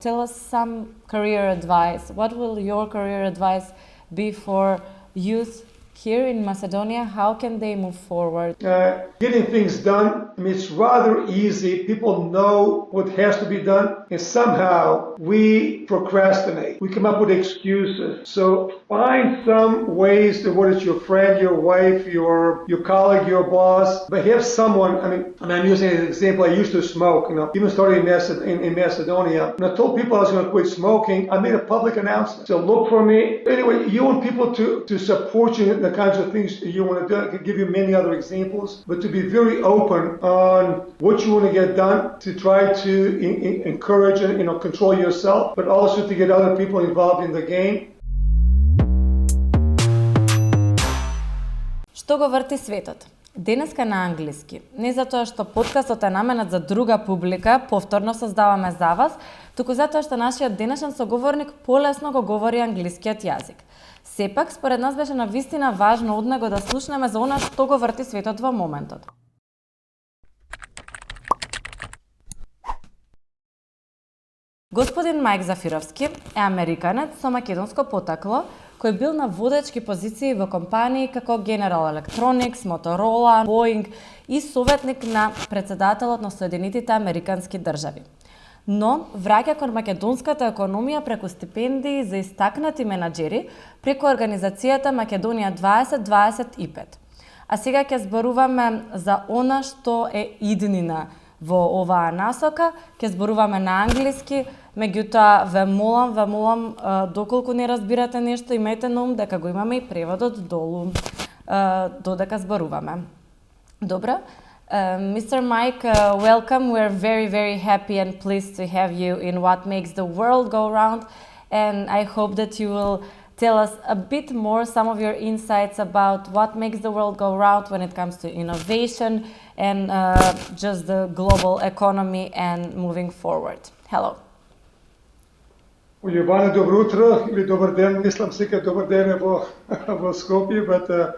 Tell us some career advice. What will your career advice be for youth here in Macedonia? How can they move forward? Getting things done, it's rather easy. People know what has to be done, and somehow we procrastinate. We come up with excuses. So find some ways to, whether it's your friend, your wife, your colleague, your boss, but have someone. I'm using an example. I used to smoke, even starting in Macedonia. When I told people I was going to quit smoking, I made a public announcement. So look for me. Anyway, you want people to support you in the kinds of things you want to do. I could give you many other examples, but to be very open on what you want to get done, to try to encourage and control yourself, but also to get other people involved in the game. Што го врти светот? Денеска на англиски. Не затоа што подкастот е наменет за друга публика, повторно создаваме за вас, туку затоа што нашиот денешен соговорник полесно го говори англискиот јазик. Сепак, според нас беше навистина важно од него да слушнеме за она што го врти светот во моментот. Господин Мајк Зафировски е американец со македонско потекло, кој бил на водечки позиции во компании како General Electronics, Motorola Boeing и советник на претседателот на Соединетите Американски држави. Но враќа кон македонската економија преку стипендии за истакнати менаџери преку организацијата Македонија 2025. А сега ќе зборуваме за она што е иднина во оваа насока, ќе зборуваме на англиски, меѓутоа ве молам, доколку не разбирате нешто, имајте на ум дека го имаме и преводот долу, додека зборуваме. Добро? Mr. Mike, welcome. We're very, very happy and pleased to have you in What Makes the World Go Round, and I hope that you will tell us a bit more, some of your insights about what makes the world go round when it comes to innovation and just the global economy and moving forward. Hello. Ljubana, dobro jutro ili dobar den. Mislim сега dobar den во Skopje, but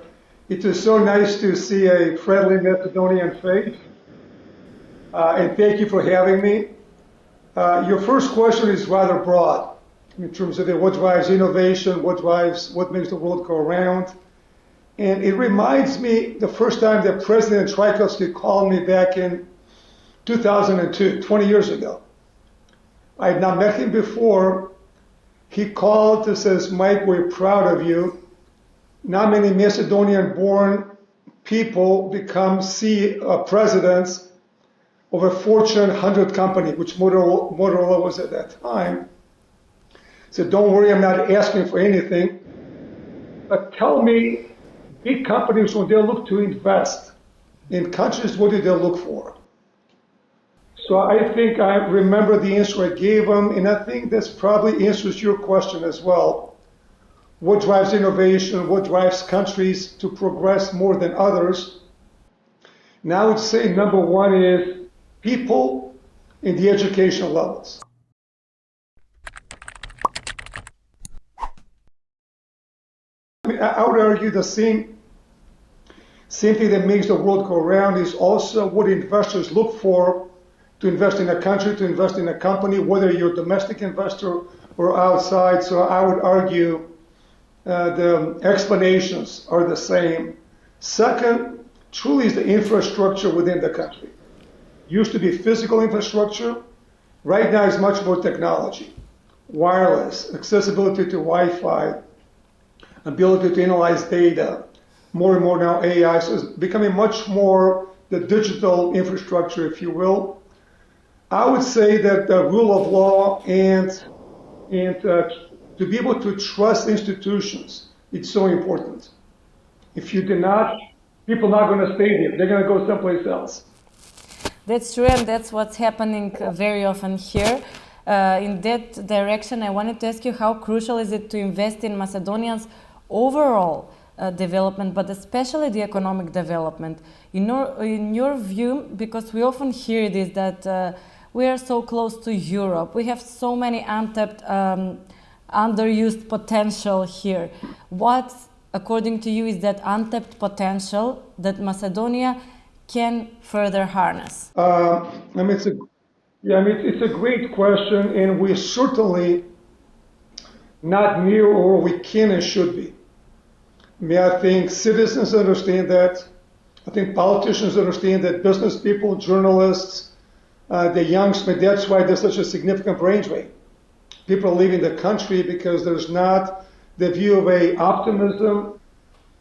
it was so nice to see a friendly Macedonian face, and thank you for having me. Your first question is rather broad in terms of what drives innovation, what makes the world go around. And it reminds me the first time that President Zafirovski called me back in 2002, 20 years ago. I had not met him before. He called and says, Mike, we're proud of you. Not many Macedonian-born people become presidents of a Fortune 100 company, which Motorola was at that time. So don't worry, I'm not asking for anything. But tell me, big companies, when they look to invest in countries, what do they look for? So I think I remember the answer I gave them, and I think this probably answers your question as well. What drives innovation? What drives countries to progress more than others? And I would say number one is people in the educational levels. I would argue the same thing that makes the world go around is also what investors look for to invest in a country, to invest in a company, whether you're a domestic investor or outside. So I would argue the explanations are the same. Second, truly is the infrastructure within the country. Used to be physical infrastructure. Right now is much more technology. Wireless, accessibility to Wi-Fi, ability to analyze data, more and more now AI. So it's becoming much more the digital infrastructure, if you will. I would say that the rule of law and to be able to trust institutions, it's so important. If you do not, people are not going to stay there. They're going to go someplace else. That's true, and that's what's happening very often here. In that direction, I wanted to ask you, how crucial is it to invest in Macedonians' overall development, but especially the economic development? In your view, because we often hear this, that we are so close to Europe, we have so many untapped, underused potential here. What, according to you, is that untapped potential that Macedonia can further harness? Yeah, I mean, it's a great question, and we're certainly not near where we can and should be. I mean, I think citizens understand that. I think politicians understand that. Business people, journalists, the youngsters, that's why there's such a significant brain drain. People are leaving the country because there's not the view of a optimism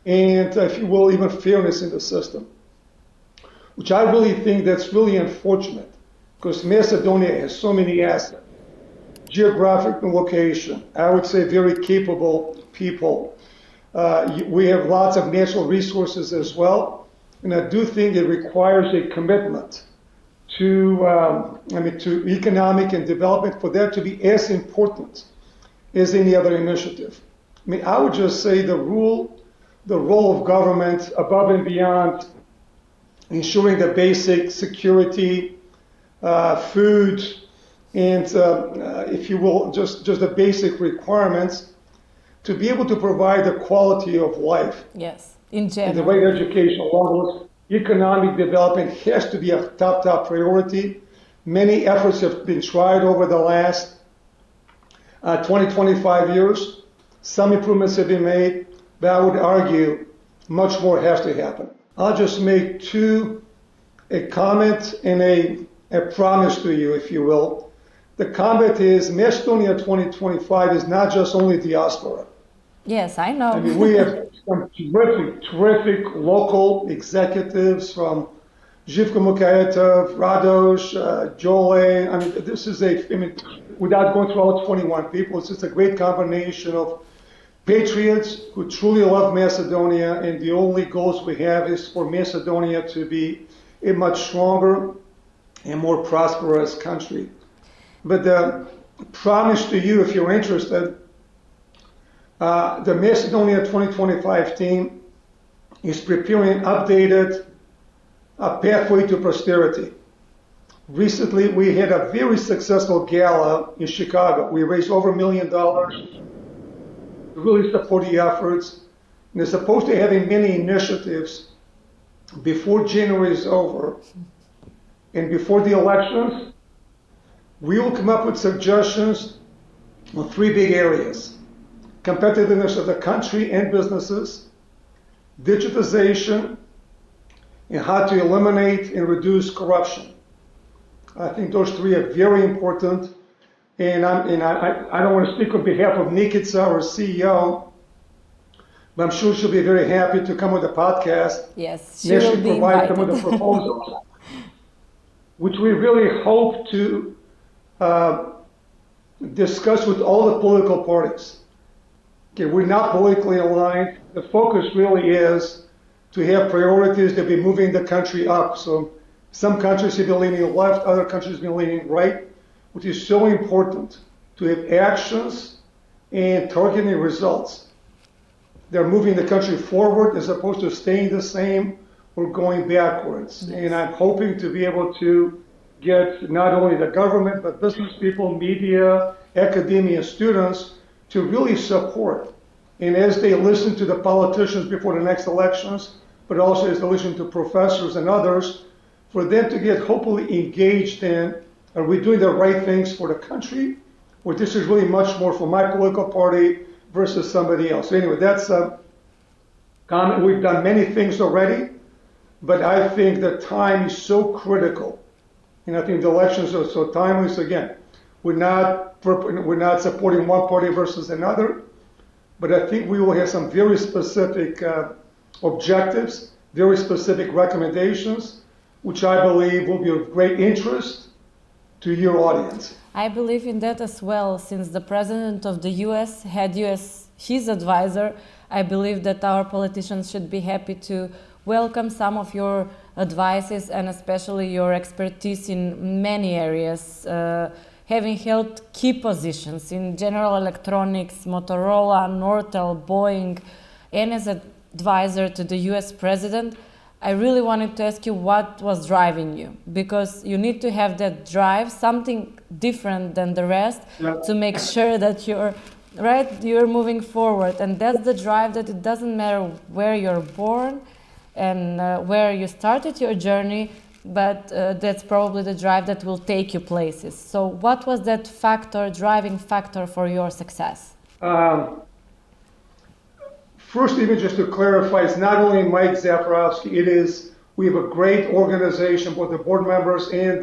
and, if you will, even fairness in the system, which I really think that's really unfortunate, because Macedonia has so many assets, geographic location, I would say very capable people. We have lots of natural resources as well, and I do think it requires a commitment to economic and development for that to be as important as any other initiative. I mean, I would just say the role of government above and beyond ensuring the basic security, food, and if you will, just the basic requirements to be able to provide the quality of life. Yes, in And general. the right education along with economic development has to be a top priority. Many efforts have been tried over the last 20, 25 years. Some improvements have been made, but I would argue much more has to happen. I'll just make a comment and a promise to you, if you will. The comment is Macedonia 2025 is not just only diaspora. Yes, I know. I mean, we have some terrific local executives from Živko Mukajetov, Radoš, Jole. I mean, this is without going through all 21 people, it's just a great combination of patriots who truly love Macedonia, and the only goals we have is for Macedonia to be a much stronger and more prosperous country. But the promise to you, if you're interested, the Macedonia 2025 team is preparing an updated pathway to prosperity. Recently, we had a very successful gala in Chicago. We raised over $1 million to really support the efforts. And they're supposed to have many initiatives before January is over and before the elections. We will come up with suggestions on 3 big areas: competitiveness of the country and businesses, digitization, and how to eliminate and reduce corruption. I think those 3 are very important. And I don't want to speak on behalf of Nikica, our CEO, but I'm sure she'll be very happy to come with a podcast. Yes, she will be provide invited. some of the proposals, which we really hope to discuss with all the political parties. Okay, we're not politically aligned. The focus really is to have priorities that be moving the country up. So some countries have been leaning left, other countries have been leaning right, which is so important to have actions and targeting results. They're moving the country forward as opposed to staying the same or going backwards. Yes. And I'm hoping to be able to get not only the government, but business people, media, academia, students to really support. And as they listen to the politicians before the next elections, but also as they listen to professors and others, for them to get hopefully engaged in, are we doing the right things for the country? Or this is really much more for my political party versus somebody else. So anyway, that's a comment. We've done many things already, but I think the time is so critical. And I think the elections are so timely. So again, we're not supporting one party versus another, but I think we will have some very specific objectives, very specific recommendations, which I believe will be of great interest to your audience. I believe in that as well. Since the president of the US had you as his advisor, I believe that our politicians should be happy to welcome some of your advices and especially your expertise in many areas, having held key positions in General Electronics, Motorola, Nortel, Boeing, and as advisor to the US president. I really wanted to ask you what was driving you, because you need to have that drive, something different than the rest, to make sure that you're moving forward. And that's the drive, that it doesn't matter where you're born and where you started your journey, but that's probably the drive that will take you places. So what was that driving factor for your success? First, even just to clarify, it's not only Mike Zafirovski, we have a great organization, both the board members and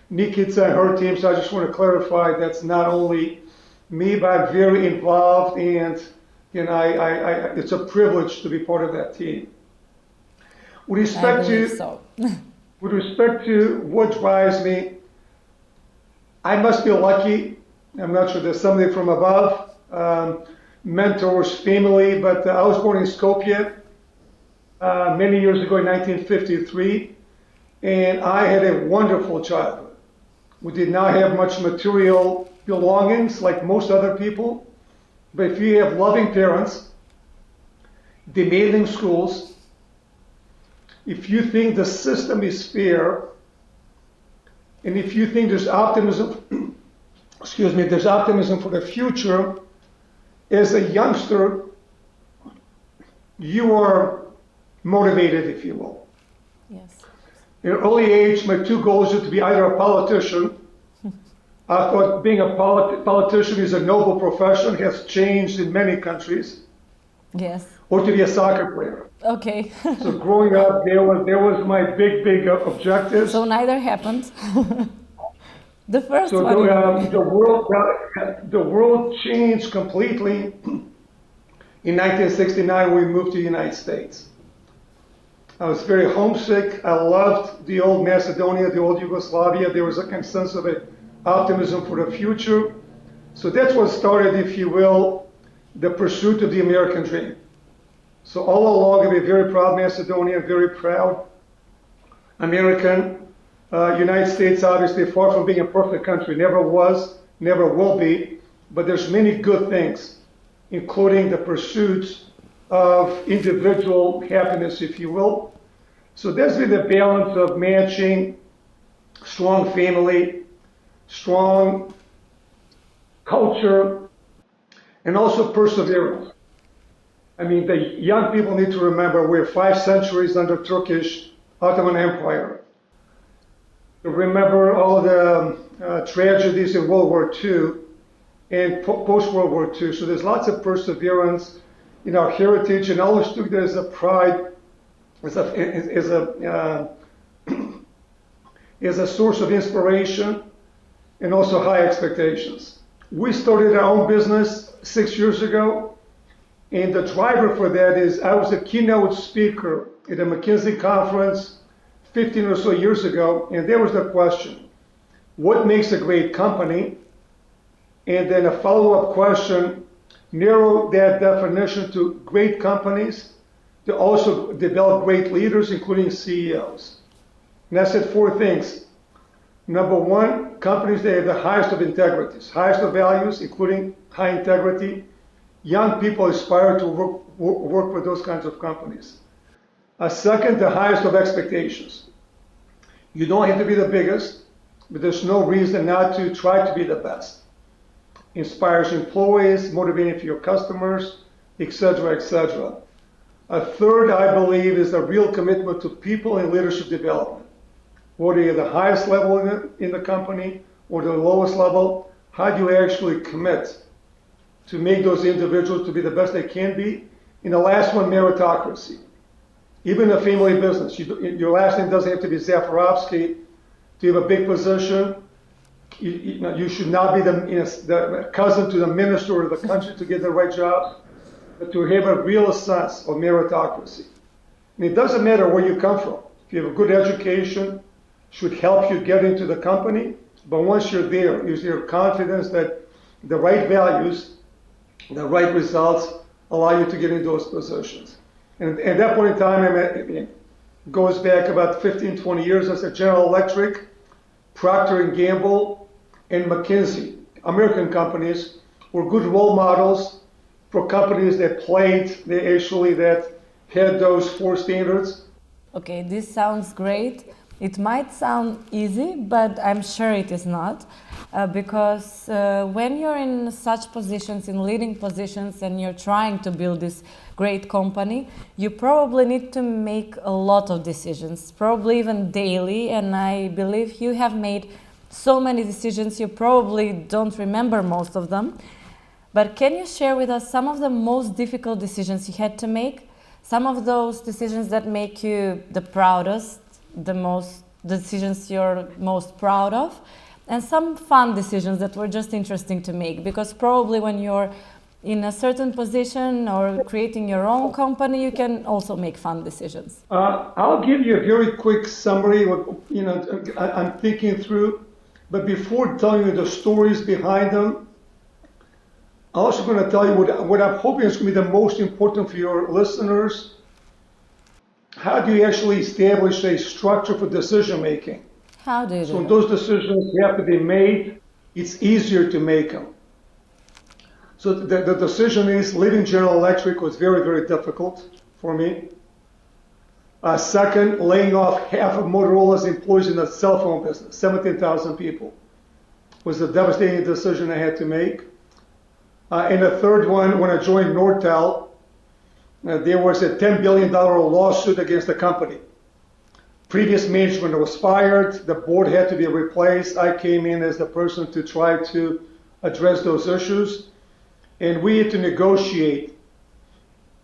Nikita and her team, so I just want to clarify that's not only me, but I'm very involved, and it's a privilege to be part of that team. With respect to what drives me, I must be lucky. I'm not sure there's something from above, mentors, family, but I was born in Skopje many years ago in 1953, and I had a wonderful childhood. We did not have much material belongings like most other people, but if you have loving parents, demanding schools, if you think the system is fair, and if you think there's optimism, there's optimism for the future, as a youngster, you are motivated, if you will. Yes. At an early age, my two goals were to be either a politician. I thought being a politician is a noble profession, has changed in many countries. Yes. Or to be a soccer player. Okay. So growing up, there was my big objective. So neither happened. The first one. The world changed completely. In 1969, we moved to the United States. I was very homesick. I loved the old Macedonia, the old Yugoslavia. There was a sense of optimism for the future. So that's what started, if you will, the pursuit of the American dream. So all along, I'm a very proud Macedonian, very proud American. United States, obviously, far from being a perfect country, never was, never will be, but there's many good things, including the pursuits of individual happiness, if you will. So there's been the balance of matching strong family, strong culture, and also perseverance. I mean, the young people need to remember we're 5 centuries under Turkish Ottoman Empire. Remember all the tragedies in World War II and post-World War II. So there's lots of perseverance in our heritage, and I always took that as a pride, as a source of inspiration, and also high expectations. We started our own business 6 years ago, and the driver for that is I was a keynote speaker at a McKinsey conference 15 or so years ago, and there was the question, what makes a great company? And then a follow-up question, narrow that definition to great companies to also develop great leaders, including CEOs. And I said 4 things. Number 1, companies that have the highest of integrities, highest of values, including high integrity. Young people aspire to work with those kinds of companies. Second, the highest of expectations. You don't have to be the biggest, but there's no reason not to try to be the best. Inspires employees, motivating for your customers, etc., etc. A third, I believe, is a real commitment to people and leadership development. Whether you're the highest level in the company or the lowest level, how do you actually commit to make those individuals to be the best they can be? And the last one, meritocracy. Even a family business, your last name doesn't have to be Zafirovski to have a big position. You should not be the cousin to the minister of the country to get the right job, but to have a real sense of meritocracy. And it doesn't matter where you come from. If you have a good education, should help you get into the company, but once you're there, is your confidence that the right values, the right results allow you to get into those positions. And at that point in time, it goes back about 15, 20 years as a General Electric, Procter & Gamble, and McKinsey. American companies were good role models for companies that that had those 4 standards. Okay, this sounds great, It might sound easy, but I'm sure it is not, because when you're in such positions, in leading positions, and you're trying to build this great company, you probably need to make a lot of decisions, probably even daily, and I believe you have made so many decisions you probably don't remember most of them. But can you share with us some of the most difficult decisions you had to make? Some of those decisions that make you the proudest, the decisions you're most proud of, and some fun decisions that were just interesting to make, because probably when you're in a certain position or creating your own company, you can also make fun decisions. I'll give you a very quick summary of what I'm thinking through, but before telling you the stories behind them, I'm also going to tell you what I'm hoping is going to be the most important for your listeners. How do you actually establish a structure for decision making? How do you do So when that? those decisions have to be made, it's easier to make them. So the decision is leaving General Electric was very, very difficult for me. Second, laying off half of Motorola's employees in the cell phone business, 17,000 people, was a devastating decision I had to make. And the third one, when I joined Nortel, there was a $10 billion lawsuit against the company. Previous management was fired, the board had to be replaced. I came in as the person to try to address those issues. And we had to negotiate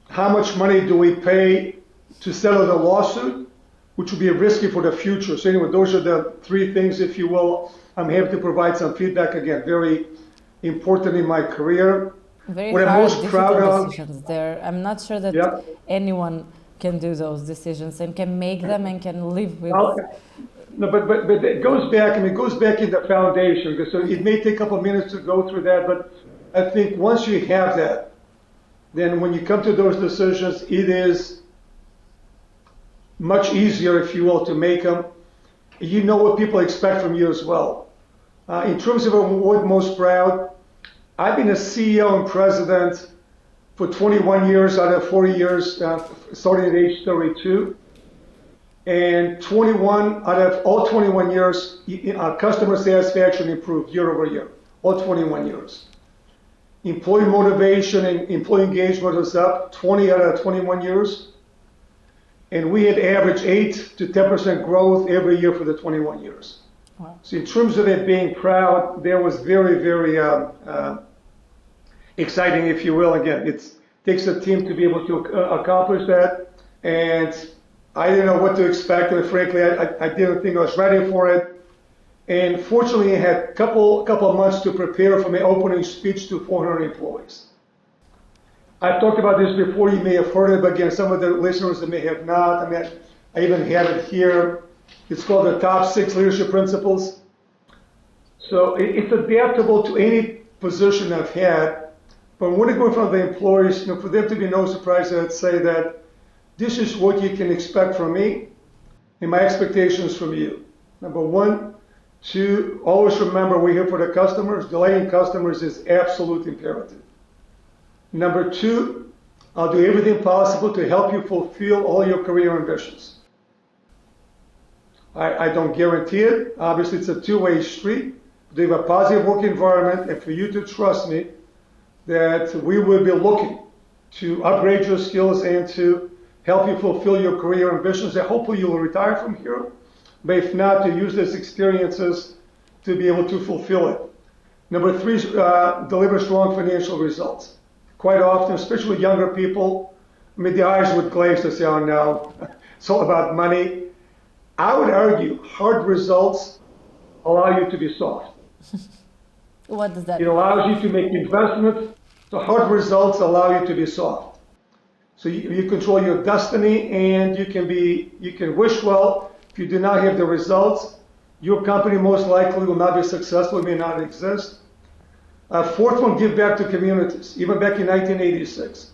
how much money do we pay to settle the lawsuit, which would be risky for the future. So anyway, those are the three things, if you will. I'm happy to provide some feedback again, very important in my career. Very what I'm hard, most proud difficult of, decisions there. I'm not sure that Yeah. anyone can do those decisions and can make them and can live with. No, but it goes back. I mean, it goes back in the foundation. So it may take a couple of minutes to go through that, but I think once you have that, then when you come to those decisions, it is much easier, if you will, to make them. You know what people expect from you as well. In terms of what I'm most proud, I've been a CEO and president for 21 years out of 40 years, starting at age 32. And 21 out of all 21 years, customer satisfaction improved year over year, all 21 years. Employee motivation and employee engagement was up 20 out of 21 years. And we had averaged 8 to 10% growth every year for the 21 years. Wow. So in terms of it being proud, there was very, very exciting, if you will. Again, it takes a team to be able to accomplish that. And I didn't know what to expect. And frankly, I didn't think I was ready for it. And fortunately, I had a couple of months to prepare for my opening speech to 400 employees. I've talked about this before. You may have heard it, but again, some of the listeners that may have not. I mean, I even have it here. It's called the Top 6 Leadership Principles. So it's adaptable to any position I've had. But when I go in front of the employees, for them to be no surprise, I'd say that this is what you can expect from me and my expectations from you. Number one, two, always remember we're here for the customers. Delighting customers is absolute imperative. Number two, I'll do everything possible to help you fulfill all your career ambitions. I don't guarantee it. Obviously, it's a two-way street. To have a positive work environment and for you to trust me that we will be looking to upgrade your skills and to help you fulfill your career ambitions. And hopefully you'll retire from here, but if not, to use these experiences to be able to fulfill it. Number three, deliver strong financial results. Quite often, especially with younger people, I mean, the eyes would glaze to say, oh no, it's all about money. I would argue hard results allow you to be soft. What does that It mean? allows you to make investments. The hard results allow you to be soft. So you control your destiny, and you can wish well. If you do not have the results, your company most likely will not be successful, it may not exist. Fourth one, give back to communities. Even back in 1986,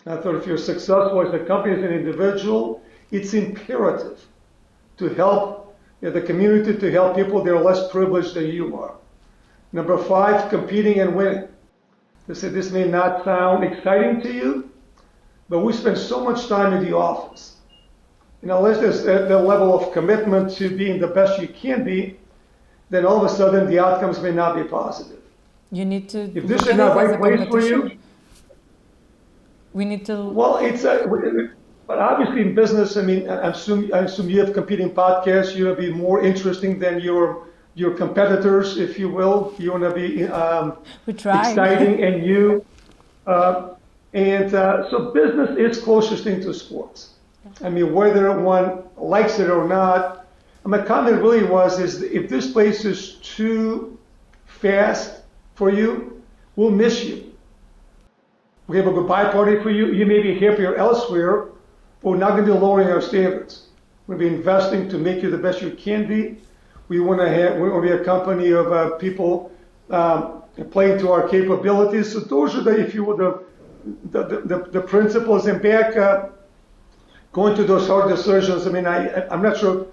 I thought if you're successful as a company, as an individual, it's imperative to help the community, to help people that are less privileged than you are. Number five, competing and winning. This may not sound exciting to you, but we spend so much time in the office. unless there's the level of commitment to being the best you can be, then all of a sudden the outcomes may not be positive. You need to If this look is at not it as right a place for you, competition. We need to. well, but obviously in business, I mean, I assume you have competing podcasts. You want to be more interesting than your competitors, if you will. You want to be exciting and new. So business is closest thing to sports. I mean, whether one likes it or not, my comment really is if this place is too fast for you, we'll miss you. We have a goodbye party for you. You may be happier elsewhere, but we're not going to be lowering our standards. We'll be investing to make you the best you can be. We want to be a company of people playing to our capabilities. So those are if you will, the principles. And back going to those hard decisions. I mean, I'm not sure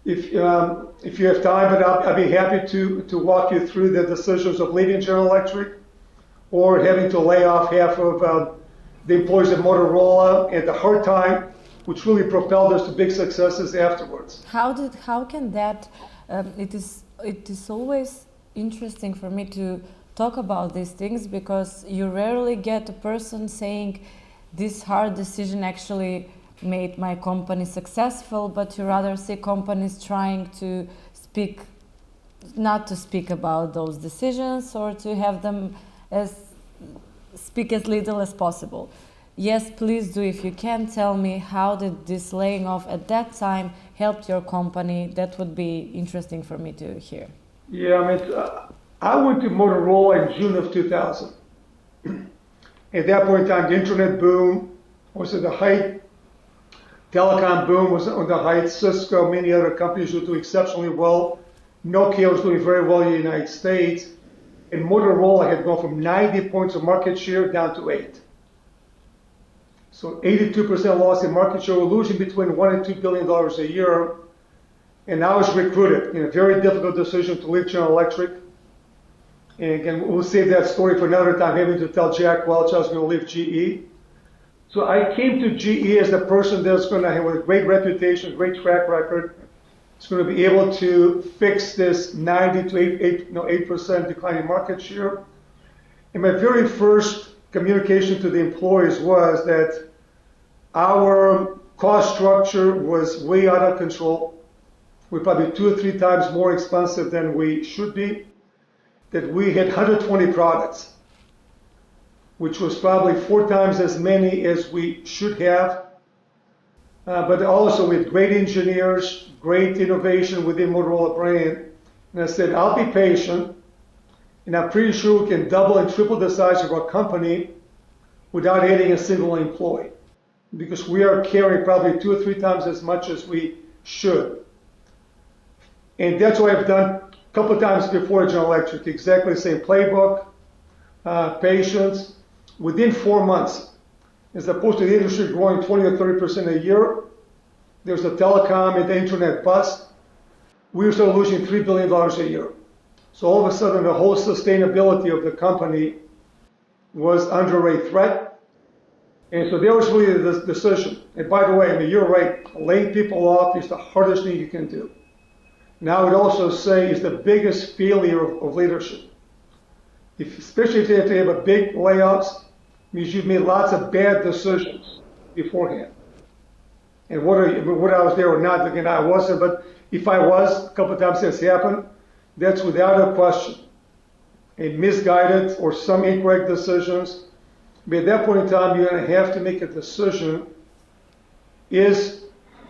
if you have time, but I'll be happy to walk you through the decisions of leaving General Electric, or having to lay off half of the employees at Motorola at the hard time, which really propelled us to big successes afterwards. How can that? It is always interesting for me to talk about these things, because you rarely get a person saying this hard decision actually made my company successful, but you rather see companies trying to not to speak about those decisions, or to have them speak as little as possible. Yes, please do. If you can tell me, how did this laying off at that time help your company? That would be interesting for me to hear. Yeah, I mean, I went to Motorola in June of 2000. At that point in time, the internet boom was at the height. Telecom boom was on the height. Cisco, many other companies were doing exceptionally well. Nokia was doing very well in the United States. And Motorola had gone from 90 points of market share down to 8. So 82% loss in market share. We're losing between $1 and $2 billion a year. And I was recruited in a very difficult decision to leave General Electric. And again, we'll save that story for another time, having to tell Jack Welch I was going to leave GE. So I came to GE as the person that's going to have a great reputation, great track record. It's going to be able to fix this 90 to 8% declining market share. And my very first communication to the employees was that our cost structure was way out of control. We're probably 2 or 3 times more expensive than we should be. That we had 120 products, which was probably 4 times as many as we should have. But also with great engineers, great innovation within Motorola brand. And I said, I'll be patient, and I'm pretty sure we can double and triple the size of our company without adding a single employee, because we are carrying probably 2 or 3 times as much as we should. And that's what I've done a couple of times before General Electric, exactly the same playbook, patience. Within 4 months, as opposed to the industry growing 20 or 30% a year, there's the telecom and the internet bust. We were still losing $3 billion a year. So all of a sudden, the whole sustainability of the company was under a threat. And so there was really the decision. And by the way, I mean, you're right, laying people off is the hardest thing you can do. Now, I would also say is the biggest failure of leadership. Especially if you have to have a big layoffs, means you've made lots of bad decisions beforehand. And whether I was there or not, again, I wasn't, but if I was, a couple of times that's happened, that's without a question a misguided or some incorrect decisions. But at that point in time, you're going to have to make a decision. Is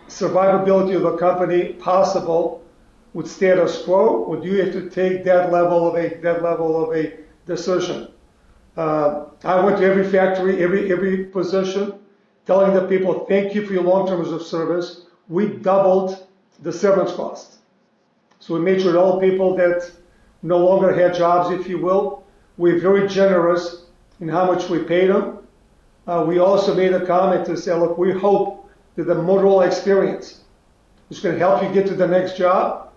survivability of a company possible with status quo, or do you have to take that level of a decision? I went to every factory, every position, telling the people, thank you for your long terms of service. We doubled the severance costs. So we made sure that all people that no longer had jobs, if you will, we're very generous in how much we paid them. We also made a comment to say, look, we hope that the Motorola experience is going to help you get to the next job.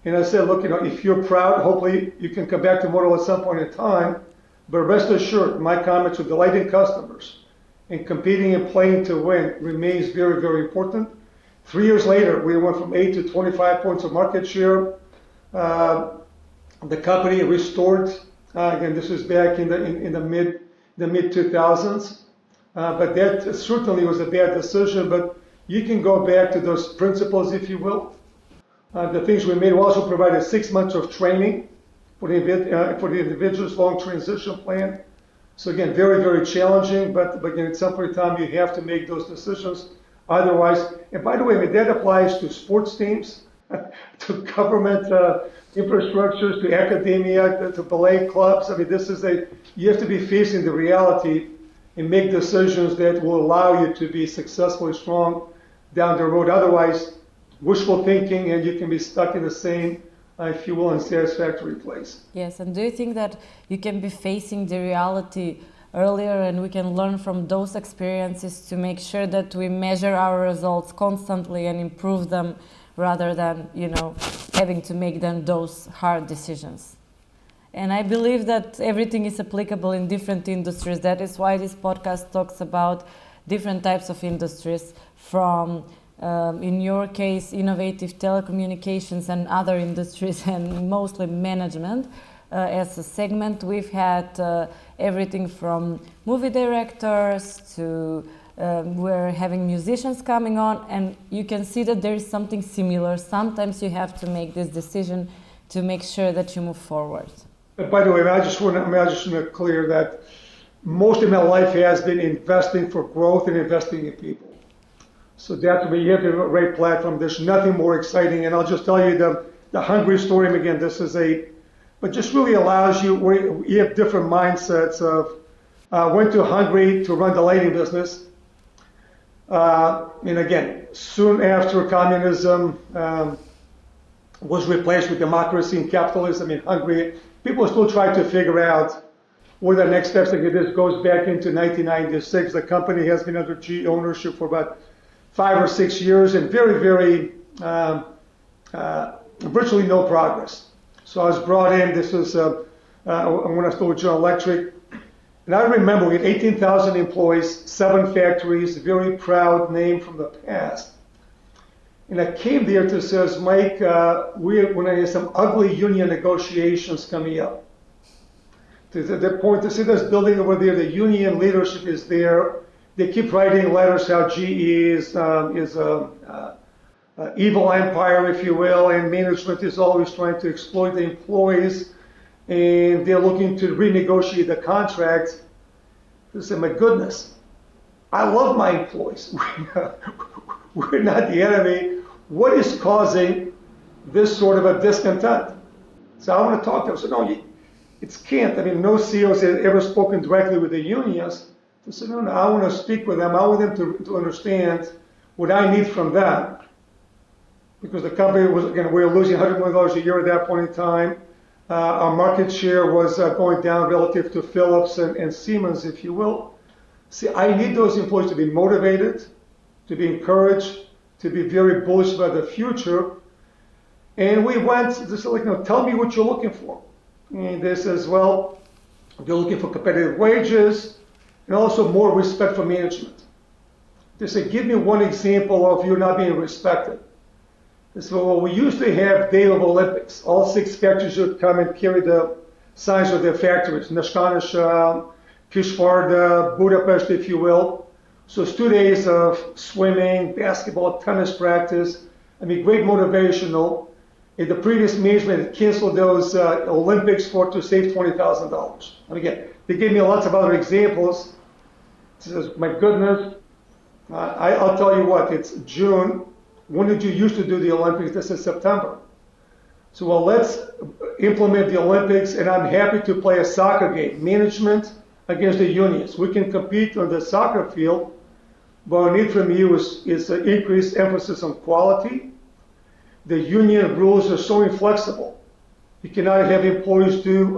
And I said, look, if you're proud, hopefully you can come back to Motorola at some point in time. But rest assured, my comments are delighting customers, and competing and playing to win remains very, very important. 3 years later, we went from 8 to 25 points of market share. The company restored. Again, this was back in the mid 2000s. But that certainly was a bad decision. But you can go back to those principles, if you will. The things we made. We also provided 6 months of training for the individual's long transition plan. So again, very, very challenging, but again, at some point in time, you have to make those decisions. Otherwise, and by the way, I mean, that applies to sports teams, to government infrastructures, to academia, to ballet clubs. I mean, you have to be facing the reality and make decisions that will allow you to be successfully strong down the road. Otherwise, wishful thinking, and you can be stuck in the same, if you will, unsatisfactory place. Yes, and do you think that you can be facing the reality earlier and we can learn from those experiences to make sure that we measure our results constantly and improve them rather than, having to make them those hard decisions? And I believe that everything is applicable in different industries. That is why this podcast talks about different types of industries, from in your case, innovative telecommunications and other industries, and mostly management. As a segment, we've had everything from movie directors to we're having musicians coming on, and you can see that there is something similar. Sometimes you have to make this decision to make sure that you move forward. But by the way, I just want to make clear that most of my life has been investing for growth and investing in people. So that's when you have the right platform. There's nothing more exciting. And I'll just tell you the Hungary story. Again, but just really allows you, where you have different mindsets of, went to Hungary to run the lighting business. And again, soon after communism was replaced with democracy and capitalism in Hungary, people still try to figure out what the next steps. Like this goes back into 1996. The company has been under GE ownership for about 5 or 6 years, and very, very virtually no progress. So I was brought in. This was when I started with General Electric. And I remember we had 18,000 employees, 7 factories, very proud name from the past. And I came there to say, Mike, when I had some ugly union negotiations coming up. To the point, to see this building over there, the union leadership is there. They keep writing letters how GE is evil empire, if you will, and management is always trying to exploit the employees, and they're looking to renegotiate the contract. I said, my goodness, I love my employees. We're not the enemy. What is causing this sort of a discontent? So I want to talk to them. So no, it can't. I mean, no CEOs have ever spoken directly with the unions. I said, no, I want to speak with them. I want them to understand what I need from them. Because the company was, again, we were losing $100 million a year at that point in time. Our market share was going down relative to Philips and Siemens, if you will. See, I need those employees to be motivated, to be encouraged, to be very bullish about the future. And we went, just like, tell me what you're looking for. And they says, well, they're looking for competitive wages and also more respect for management. They said, give me one example of you not being respected. They said, well, we used to have Day of Olympics. All 6 factories would come and carry the signs of their factories. Nashkanesha, Kisvarda, Budapest, if you will. So it's 2 days of swimming, basketball, tennis practice. I mean, great motivational. And the previous management canceled those Olympics to save $20,000. And again, they gave me lots of other examples. It says, my goodness, I'll tell you what, it's June. When did you used to do the Olympics? This is September. So, well, let's implement the Olympics, and I'm happy to play a soccer game. Management against the unions. We can compete on the soccer field, but what I need from you is an increased emphasis on quality. The union rules are so inflexible. You cannot have employees do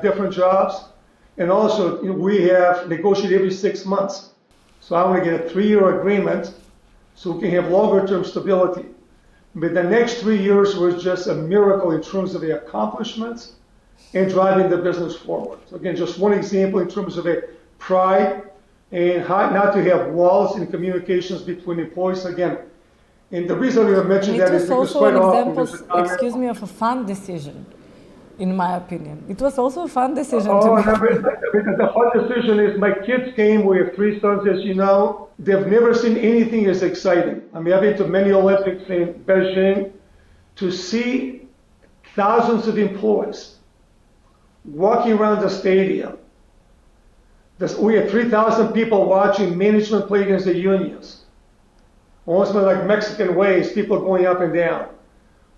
different jobs. And also, we have negotiated every 6 months. So I want to get a 3-year agreement so we can have longer-term stability. But the next 3 years was just a miracle in terms of the accomplishments and driving the business forward. So again, just one example in terms of a pride and how not to have walls in communications between employees. Again, And the reason we mentioned And that it is was because also quite an often example, there's a comment, excuse me, of a fun decision, in my opinion. It was also a fun decision oh, to the fun decision is my kids came, we have 3 sons, as you know. They've never seen anything as exciting. I mean, I've been to many Olympics in Beijing. To see thousands of employees walking around the stadium. We had 3,000 people watching management play against the unions. Almost like Mexican ways, people going up and down.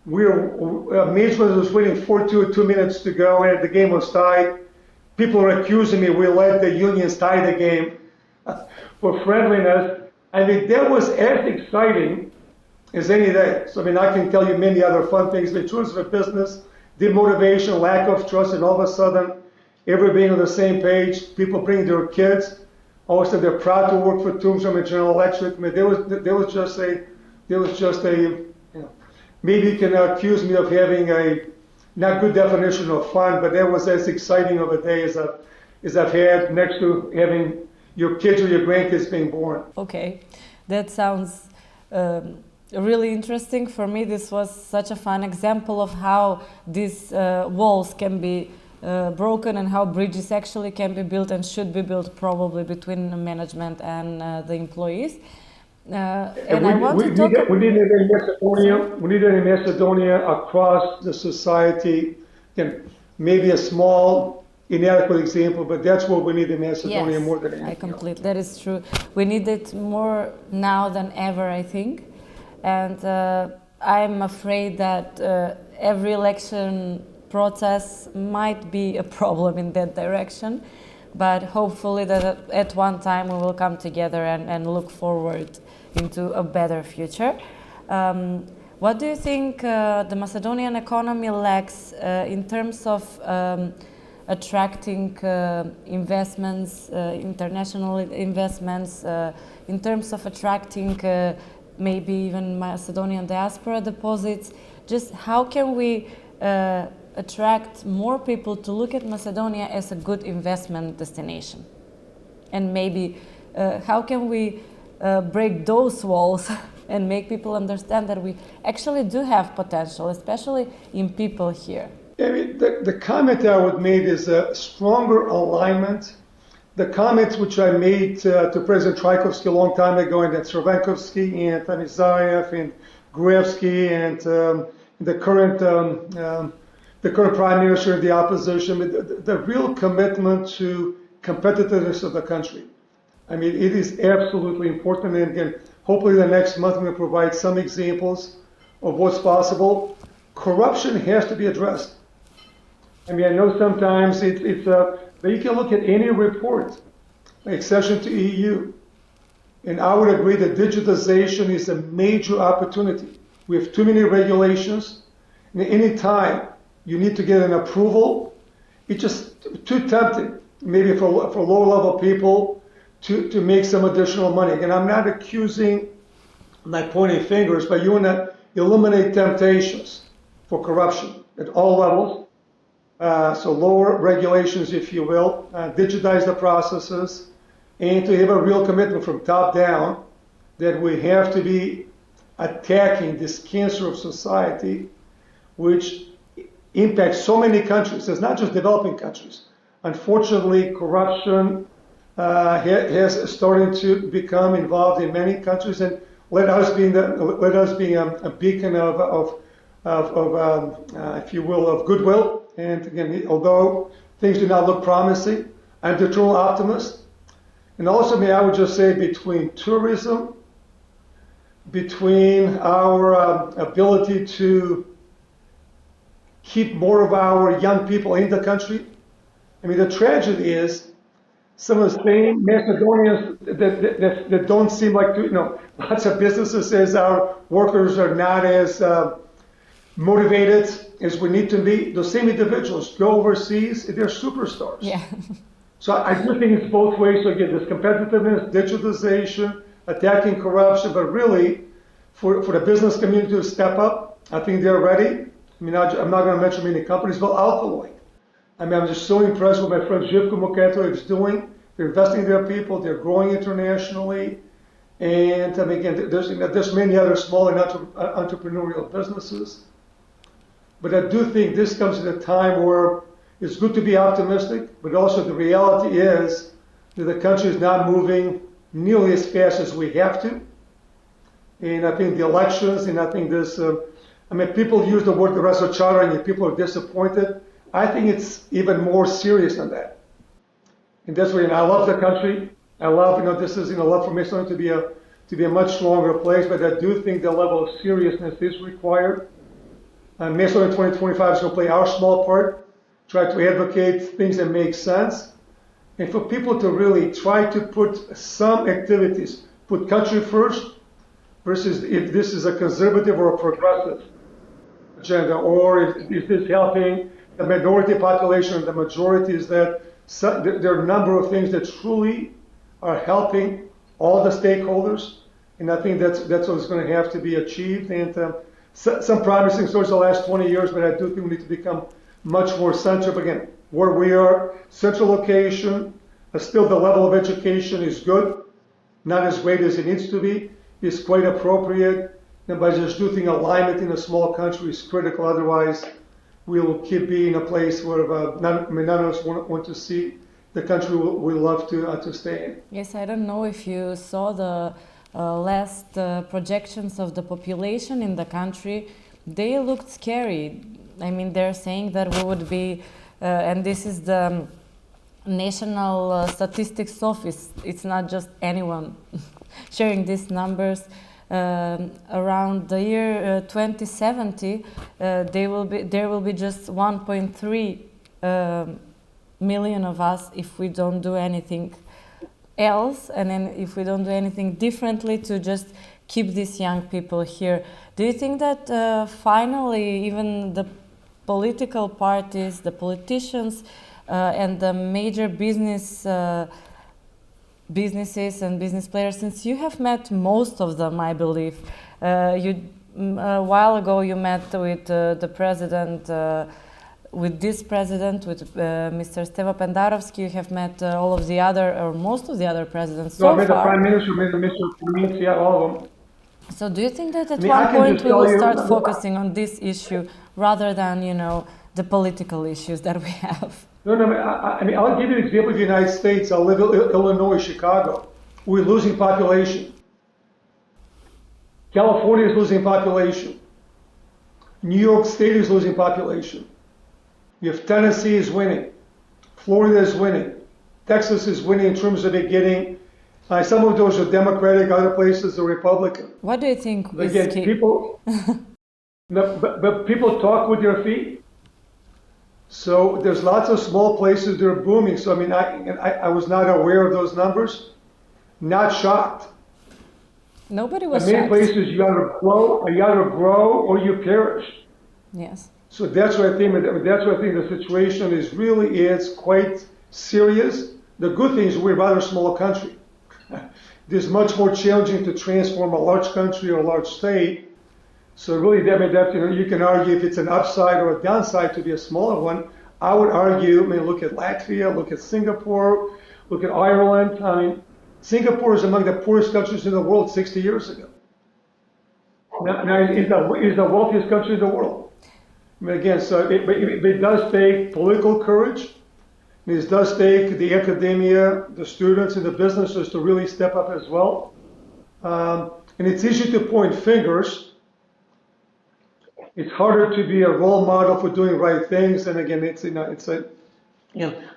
Management was waiting 2 minutes to go, and the game was tied. People were accusing me, we let the unions tie the game for friendliness. I mean, that was as exciting as any day. So, I mean, I can tell you many other fun things, but in terms of business, demotivation, lack of trust, and all of a sudden, everybody being on the same page, people bring their kids, all of a sudden they're proud to work for Tombstone and General Electric. I mean, there was just a, you know, maybe you can accuse me of having a not good definition of fun, but that was as exciting of a day as I've had next to having your kids or your grandkids being born. Okay, that sounds really interesting. For me, this was such a fun example of how these walls can be broken and how bridges actually can be built and should be built probably between the management and the employees. And I want to talk. We need it in Macedonia. We need it in Macedonia across the society. Again, maybe a small, inadequate example, but that's what we need in Macedonia more than anything. I completely. That is true. We need it more now than ever, I think. And I'm afraid that every election process might be a problem in that direction, but hopefully that at one time we will come together and look forward into a better future. What do you think the Macedonian economy lacks in terms of attracting investments, international investments, in terms of attracting maybe even Macedonian diaspora deposits? Just how can we attract more people to look at Macedonia as a good investment destination? And maybe how can we break those walls and make people understand that we actually do have potential, especially in people here? I mean, the comment I would make is a stronger alignment. The comments which I made to President Trajkovski a long time ago, and then Crvenkovski and Tanizaev and Gruevski and the current prime minister of the opposition, the real commitment to competitiveness of the country. I mean, it is absolutely important. And again, hopefully the next month I'm going to provide some examples of what's possible. Corruption has to be addressed. I mean, I know sometimes but you can look at any report, accession to EU, and I would agree that digitization is a major opportunity. We have too many regulations, and any time you need to get an approval, it's just too tempting, maybe for low-level people to make some additional money. And I'm not accusing, I'm not pointing fingers, but you want to eliminate temptations for corruption at all levels. So lower regulations, if you will, digitize the processes, and to have a real commitment from top down that we have to be attacking this cancer of society, which impacts so many countries. It's not just developing countries. Unfortunately, corruption has started to become involved in many countries, and let us be a beacon of if you will, of goodwill. And again, although things do not look promising, I'm the true optimist. And also, I would just say between tourism, between our ability to keep more of our young people in the country. I mean, the tragedy is some of the same Macedonians that don't seem like, lots of businesses says our workers are not as motivated as we need to be. The same individuals go overseas, they're superstars. Yeah. So I do think it's both ways. So again, this competitiveness, digitalization, attacking corruption, but really for the business community to step up, I think they're ready. I mean, I'm not going to mention many companies, but Alkaloid. I mean, I'm just so impressed with my friend Živko Muketo is doing. They're investing in their people, they're growing internationally, And again, there's many other small and entrepreneurial businesses. But I do think this comes at a time where it's good to be optimistic, but also the reality is that the country is not moving nearly as fast as we have to. And I think the elections, and I think this, people use the word the razočaranje, and people are disappointed. I think it's even more serious than that. And that's why, I love the country. I love, this is, love for Macedonia to be a much stronger place, but I do think the level of seriousness is required. Macedonia 2025 is going to play our small part, try to advocate things that make sense, and for people to really try to put some activities, put country first, versus if this is a conservative or a progressive agenda, or if this is helping the minority population and the majority, is that there are a number of things that truly are helping all the stakeholders, and I think that's what's going to have to be achieved. And some promising stories the last 20 years, but I do think we need to become much more central. Again, where we are, central location, still the level of education is good, not as great as it needs to be, is quite appropriate, but I just do think alignment in a small country is critical. Otherwise, we'll keep being a place where none of us want to see the country we love to stay in. Yes, I don't know if you saw the last projections of the population in the country. They looked scary. They're saying that we would be, and this is the National Statistics Office, it's not just anyone sharing these numbers. Around the year 2070, there will be just 1.3 million of us if we don't do anything else, and then if we don't do anything differently to just keep these young people here. Do you think that finally even the political parties, the politicians, and the major businesses and business players, since you have met most of them, I believe, a while ago you met with the president, with Mr. Stevo Pendarovski, you have met all of the other, or most of the other presidents so I met far. the Prime Minister, Mr. Komincia, all of them. So do you think that at one point we will start focusing on this issue rather than, the political issues that we have? No, I'll give you an example of the United States. I live in Illinois, Chicago. We're losing population. California is losing population. New York State is losing population. You have Tennessee is winning. Florida is winning. Texas is winning in terms of it getting, some of those are Democratic, other places are Republican. What do you think is key? But people talk with their feet. So there's lots of small places that are booming. So I was not aware of those numbers. Not shocked. Nobody was shocked. In many places you either grow or you perish. Yes. So that's what I think. The situation is quite serious. The good thing is we're a rather small country. It's much more challenging to transform a large country or a large state. So really, you can argue if it's an upside or a downside to be a smaller one. I would argue, look at Latvia, look at Singapore, look at Ireland. Singapore is among the poorest countries in the world 60 years ago. Now it's the wealthiest country in the world. Again, so it does take political courage. It does take the academia, the students, and the businesses to really step up as well. And it's easy to point fingers. It's harder to be a role model for doing right things. And again,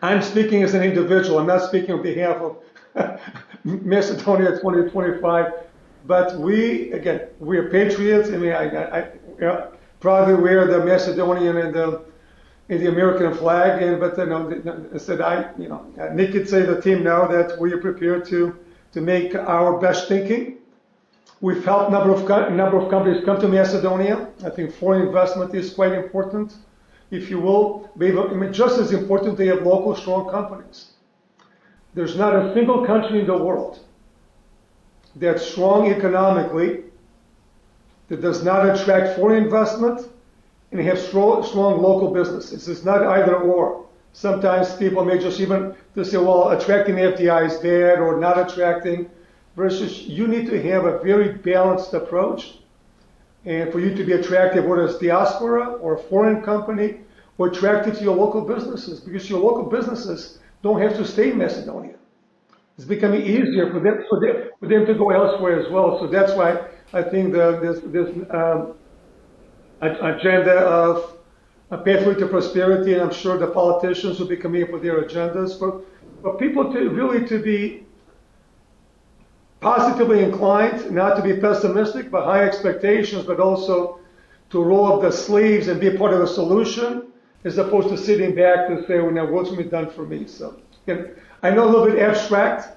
I'm speaking as an individual. I'm not speaking on behalf of Macedonia 2025. But we are patriots. I proudly wear the Macedonian and the American flag. Nick could say the team now that we are prepared to make our best thinking. We've helped a number of companies come to Macedonia. I think foreign investment is quite important, if you will. Just as important, they have local strong companies. There's not a single country in the world that's strong economically, that does not attract foreign investment, and have strong local businesses. It's not either or. Sometimes people may just even say, well, attracting FDI is bad or not attracting. versus you need to have a very balanced approach. And for you to be attractive, whether it's diaspora or a foreign company, or attractive to your local businesses, because your local businesses don't have to stay in Macedonia. It's becoming easier for them to go elsewhere as well. So that's why I think this agenda of a pathway to prosperity, and I'm sure the politicians will be coming up with their agendas, for people to really to be positively inclined, not to be pessimistic, but high expectations, but also to roll up the sleeves and be a part of the solution, as opposed to sitting back to say, well, now what's going to be done for me? So again, I know a little bit abstract,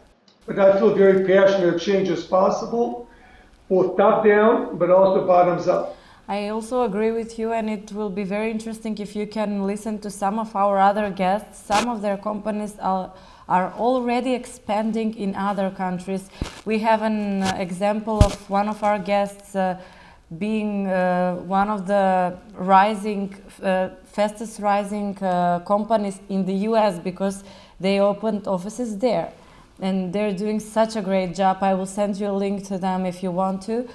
but I feel very passionate that change is possible, both top down, but also bottoms up. I also agree with you, and it will be very interesting if you can listen to some of our other guests. Some of their companies are already expanding in other countries. We have an example of one of our guests being one of the fastest rising companies in the US because they opened offices there. And they're doing such a great job. I will send you a link to them if you want to.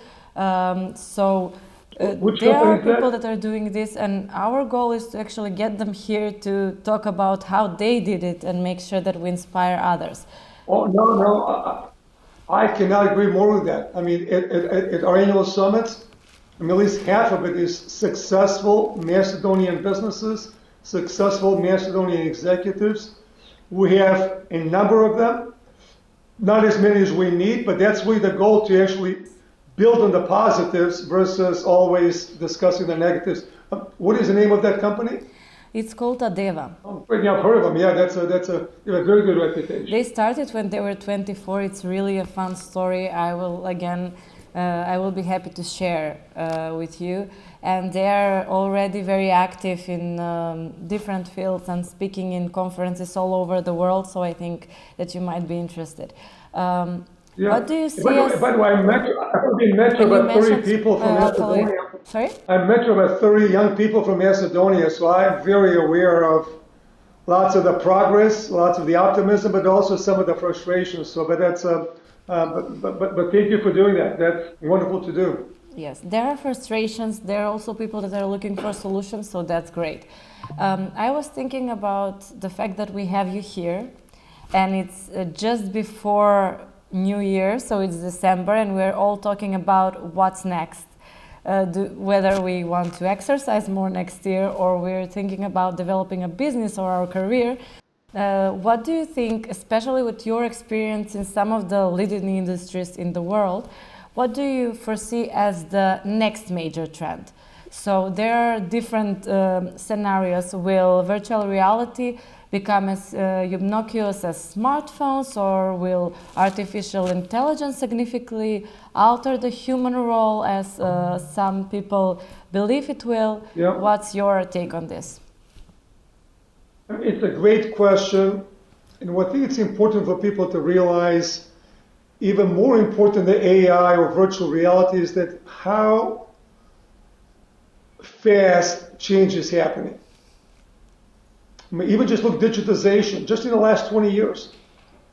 There are people that are doing this, and our goal is to actually get them here to talk about how they did it and make sure that we inspire others. Oh, no. I cannot agree more with that. I mean, at our annual summits, I mean, at least half of it is successful Macedonian businesses, successful Macedonian executives. We have a number of them, not as many as we need, but that's really the goal, to actually build on the positives versus always discussing the negatives. What is the name of that company? It's called Adeva. Oh, yeah, I've heard of them. Yeah, they have a very good reputation. They started when they were 24. It's really a fun story. I will be happy to share with you. And they are already very active in different fields and speaking in conferences all over the world. So I think that you might be interested. Yeah. What do you see by the way, I've met about 30 people from Macedonia. Sorry? I've met about 30 young people from Macedonia, so I'm very aware of lots of the progress, lots of the optimism, but also some of the frustrations. So, but thank you for doing that. That's wonderful to do. Yes, there are frustrations. There are also people that are looking for solutions, so that's great. I was thinking about the fact that we have you here, and it's just before New Year, so it's December, and we're all talking about what's next. Whether we want to exercise more next year, or we're thinking about developing a business or our career. What do you think, especially with your experience in some of the leading industries in the world, what do you foresee as the next major trend? So there are different scenarios. Will virtual reality become as ubiquitous as smartphones, or will artificial intelligence significantly alter the human role as some people believe it will? Yeah. What's your take on this? It's a great question, and I think it's important for people to realize, even more important than AI or virtual reality, is that how fast change is happening. I mean, even just look digitization, just in the last 20 years.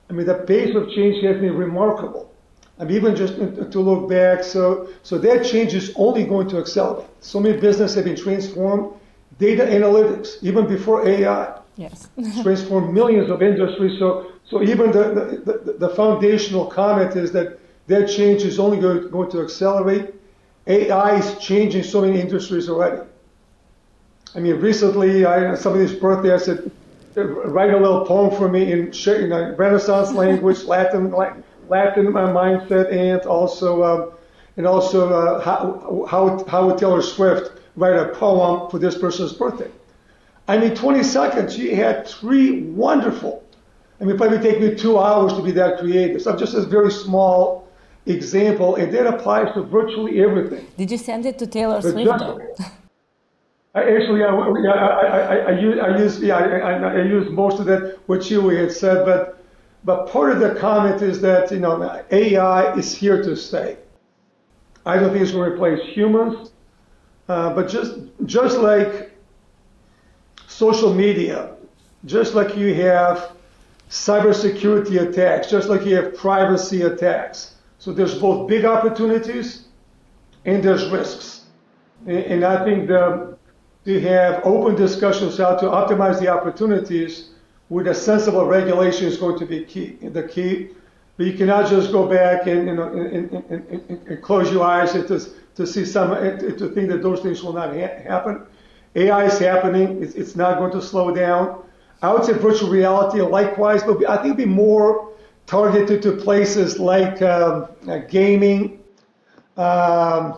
I mean, the pace of change has been remarkable. I mean, even just to look back, so that change is only going to accelerate. So many businesses have been transformed. Data analytics, even before AI, yes, transformed millions of industries. So even the foundational comment is that change is only going to accelerate. AI is changing so many industries already. I mean, recently, somebody's birthday, I said, write a little poem for me in Renaissance language, Latin mindset, and also how would Taylor Swift write a poem for this person's birthday. I mean, 20 seconds, she had 3 wonderful. I mean, it probably take me 2 hours to be that creative. So just a very small example, and that applies to virtually everything. Did you send it to Taylor Swift? I use most of that what you had said, but part of the comment is that AI is here to stay. I don't think it's going to replace humans, but just like social media, just like you have cybersecurity attacks, just like you have privacy attacks, So there's both big opportunities and there's risks. And I think to have open discussions how to optimize the opportunities with a sensible regulation is going to be key. The key, but you cannot just go back and close your eyes and to see to think that those things will not happen. AI is happening. It's not going to slow down. I would say virtual reality likewise, but I think it'd be more targeted to places like gaming. I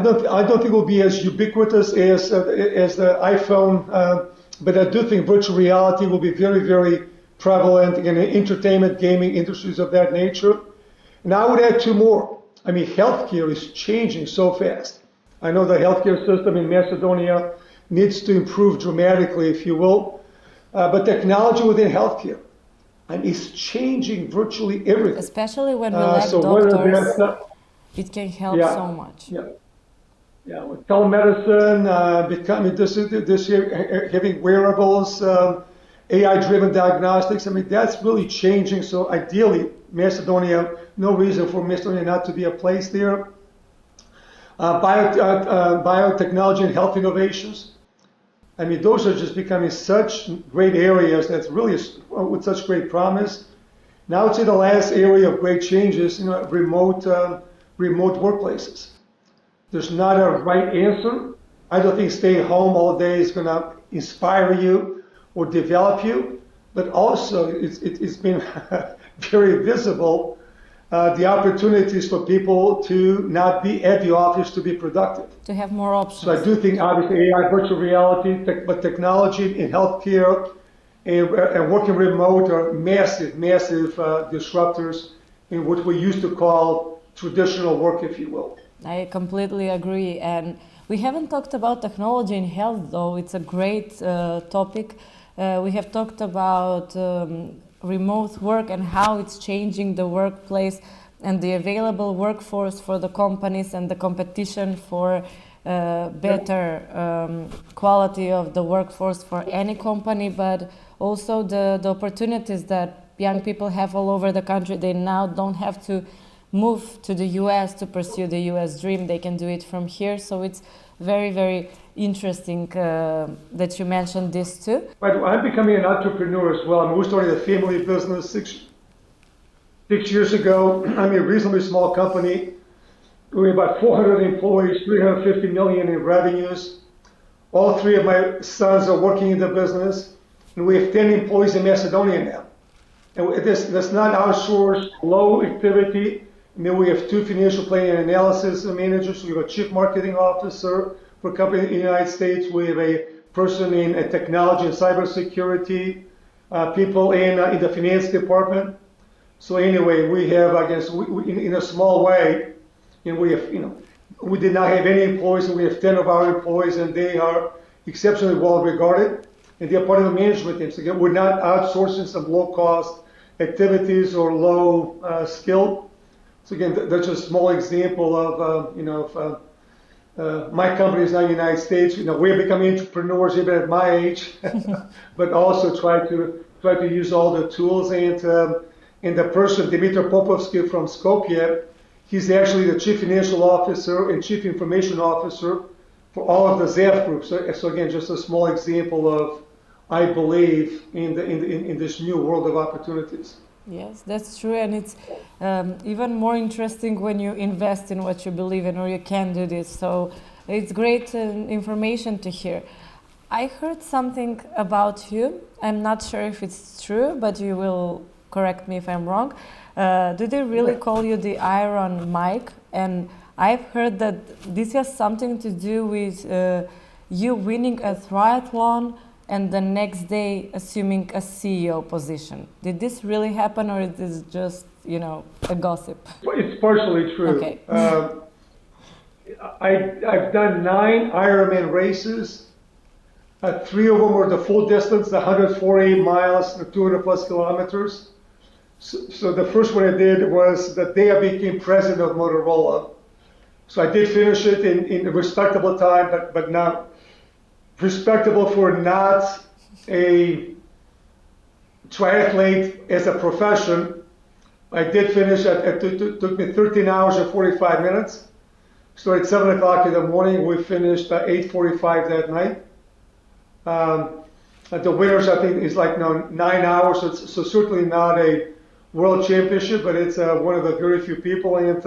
don't think it will be as ubiquitous as the iPhone, but I do think virtual reality will be very, very prevalent in the entertainment, gaming industries of that nature. And I would add two more. I mean, healthcare is changing so fast. I know the healthcare system in Macedonia needs to improve dramatically, if you will, but technology within healthcare, is changing virtually everything. Especially when we lack doctors, it can help so much. Yeah, with telemedicine, becoming this year, having wearables, AI-driven diagnostics. I mean, that's really changing. So ideally, Macedonia, no reason for Macedonia not to be a place there. Biotechnology and health innovations. I mean, those are just becoming such great areas that's really with such great promise. Now, it's in the last area of great changes, remote workplaces. There's not a right answer. I don't think staying home all day is going to inspire you or develop you, but also it's been very visible the opportunities for people to not be at the office to be productive. To have more options. So I do think obviously AI, virtual reality, but technology in healthcare and working remote are massive disruptors in what we used to call traditional work, if you will. I completely agree. And we haven't talked about technology in health, though. It's a great topic. We have talked about remote work and how it's changing the workplace and the available workforce for the companies and the competition for better quality of the workforce for any company, but also the opportunities that young people have all over the country. They now don't have to move to the US to pursue the US dream. They can do it from here. So it's very, very interesting that you mentioned this too. Right. I'm becoming an entrepreneur as well. I mean, we started a family business six years ago. I'm a reasonably small company. We're about 400 employees, 350 million in revenues. All three of my sons are working in the business, and we have 10 employees in Macedonia now. And that's not outsourced, low activity. I mean, we have 2 financial planning and analysis managers. We have a chief marketing officer for a company in the United States. We have a person in technology and cybersecurity, people in the finance department. So anyway, we have, I guess, in a small way, and we have, we did not have any employees, and we have 10 of our employees, and they are exceptionally well regarded, and they are part of the management team. So again, we're not outsourcing some low-cost activities or low skill. So again, that's just a small example of, my company is now in the United States. We're becoming entrepreneurs even at my age, but also try to use all the tools. And the person, Dimitar Popovski from Skopje, he's actually the chief financial officer and chief information officer for all of the ZAF groups. So again, just a small example of, I believe, in this new world of opportunities. Yes, that's true, and it's even more interesting when you invest in what you believe in, or you can do this. So it's great information to hear. I heard something about you. I'm not sure if it's true, but you will correct me if I'm wrong. Do they really call you the Iron Mike? And I've heard that this has something to do with you winning a triathlon and the next day assuming a CEO position. Did this really happen, or is this just, a gossip? It's partially true. Okay. I've done 9 Ironman races. 3 of them were the full distance, the 148 miles, 200 plus kilometers. So the first one I did was the day I became president of Motorola. So I did finish it in a respectable time, but not respectable for not a triathlete as a profession. I did finish, it took me 13 hours and 45 minutes. Started 7 o'clock in the morning, we finished at 8:45 that night. The winners, I think, is like 9 hours, so certainly not a world championship, but it's one of the very few people, and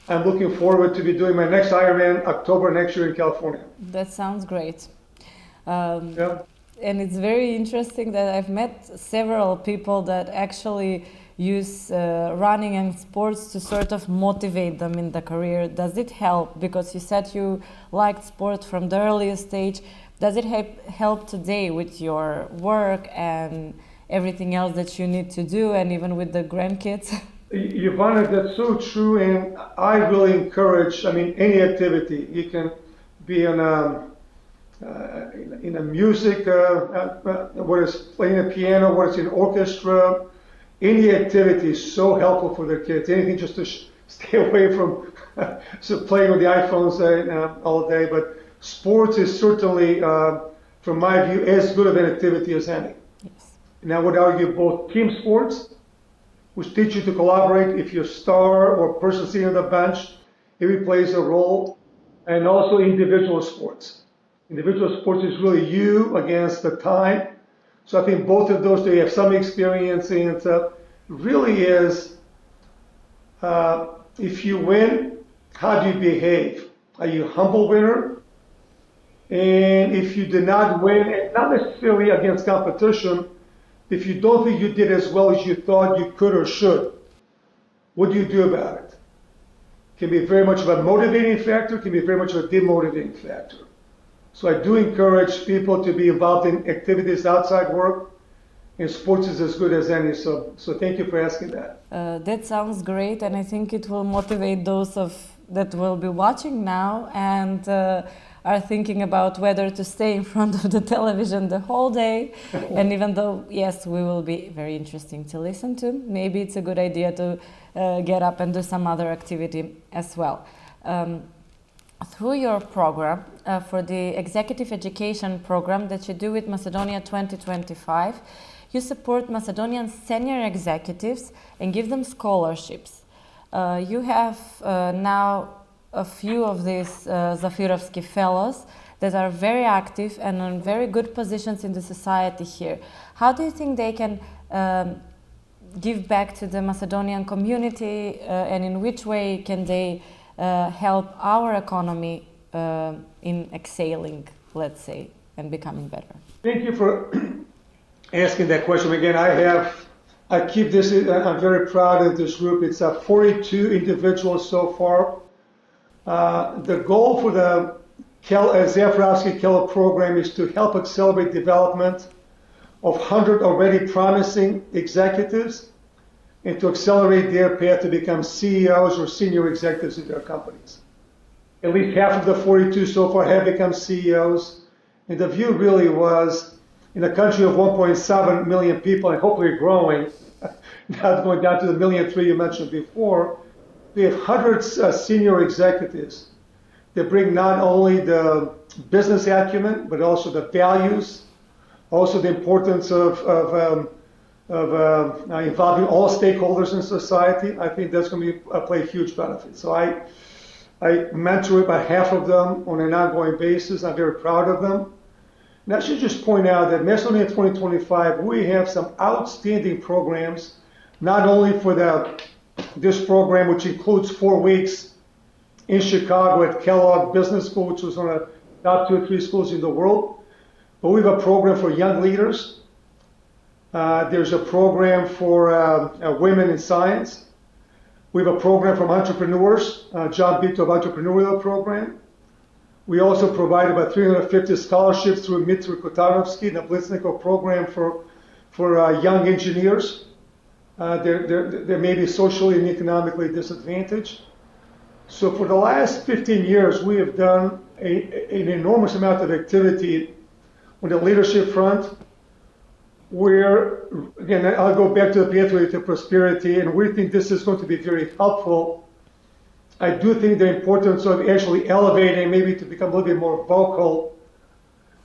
I'm looking forward to be doing my next Ironman October next year in California. That sounds great. Yeah. And it's very interesting that I've met several people that actually use running and sports to sort of motivate them in the career. Does it help? Because you said you liked sport from the earliest stage. Does it help today with your work and everything else that you need to do, and even with the grandkids? Ivana, that's so true, and I really encourage, any activity. You can be in a music, whether it's playing a piano, whether it's in orchestra, any activity is so helpful for their kids. Anything just to stay away from playing with the iPhones all day, but sports is certainly, from my view, as good of an activity as any. Yes. And I would argue both team sports, which teach you to collaborate if you're a star or a person sitting on the bench, every plays a role, and also individual sports. Individual sports is really you against the time. So I think both of those, they have some experience in it. Really is, if you win, how do you behave? Are you a humble winner? And if you did not win, and not necessarily against competition, if you don't think you did as well as you thought you could or should, what do you do about it? Can be very much of a motivating factor, can be very much of a demotivating factor. So I do encourage people to be involved in activities outside work, and sports is as good as any. So thank you for asking that. That sounds great, and I think it will motivate those that will be watching now and are thinking about whether to stay in front of the television the whole day. And even though, yes, we will be very interesting to listen to, maybe it's a good idea to get up and do some other activity as well. Through your program, for the executive education program that you do with Macedonia 2025, you support Macedonian senior executives and give them scholarships. You have now a few of these Zafirovski fellows that are very active and in very good positions in the society here. How do you think they can give back to the Macedonian community, and in which way can they help our economy in excelling, let's say, and becoming better? Thank you for asking that question. Again, I keep this, I'm very proud of this group. It's 42 individuals so far. The goal for the Zafirovski Keller program is to help accelerate development of 100 already promising executives and to accelerate their path to become CEOs or senior executives in their companies. At least half of the 42 so far have become CEOs, and the view really was, in a country of 1.7 million people, and hopefully growing, not going down to the 1.3 million you mentioned before, we have hundreds of senior executives that bring not only the business acumen, but also the values, also the importance of involving all stakeholders in society. I think that's going to play a huge benefit. So I mentor about half of them on an ongoing basis. I'm very proud of them. And I should just point out that Macedonia 2025, we have some outstanding programs, not only for this program, which includes 4 weeks in Chicago at Kellogg Business School, which was one of the top 2 or 3 schools in the world, but we have a program for young leaders. There's a program for women in science. We have a program from entrepreneurs, John Bito Entrepreneurial Program. We also provide about 350 scholarships through Mitra Kotarovsky, the Blitznikov program for young engineers. They may be socially and economically disadvantaged. So for the last 15 years, we have done an enormous amount of activity on the leadership front, where, again, I'll go back to the pathway to prosperity, and we think this is going to be very helpful. I do think the importance of actually elevating, maybe to become a little bit more vocal,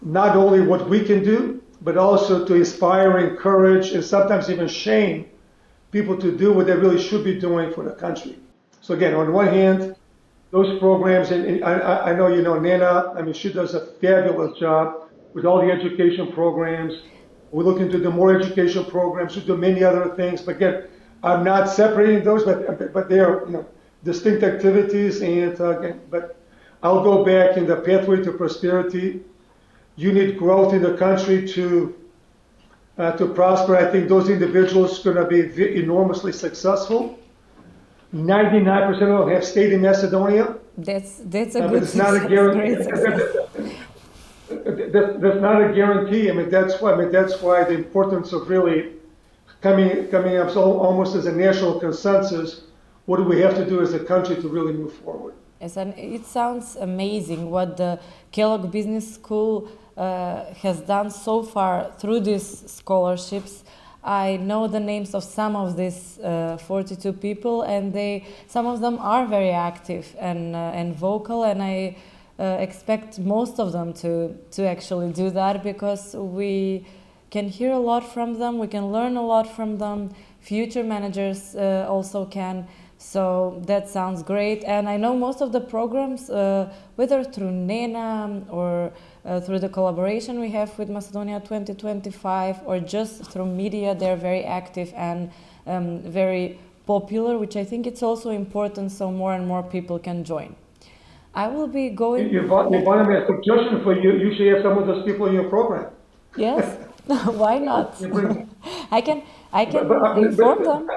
not only what we can do, but also to inspire, encourage, and sometimes even shame people to do what they really should be doing for the country. So again, on one hand, those programs, and I know you know Nana, I mean, she does a fabulous job with all the education programs. We're looking to do more education programs, to do many other things. But again, I'm not separating those, but they are, you know, distinct activities. And again, but I'll go back in the pathway to prosperity. You need growth in the country to prosper. I think those individuals are going to be enormously successful. 99% of them have stayed in Macedonia. That's a But good it's not a success, guarantee. great success. That's not a guarantee. I mean, that's why the importance of really coming up so almost as a national consensus. What do we have to do as a country to really move forward? Yes, and it sounds amazing what the Kellogg Business School has done so far through these scholarships. I know the names of some of these 42 people, and some of them are very active and vocal, and I expect most of them to actually do that, because we can hear a lot from them, we can learn a lot from them. Future managers also can. So that sounds great, and I know most of the programs, whether through NENA or through the collaboration we have with Macedonia 2025, or just through media, they're very active and very popular, which I think it's also important, so more and more people can join. I will be going... Ivana, a suggestion for you, you should have some of those people in your program. Yes, why not? I can inform them.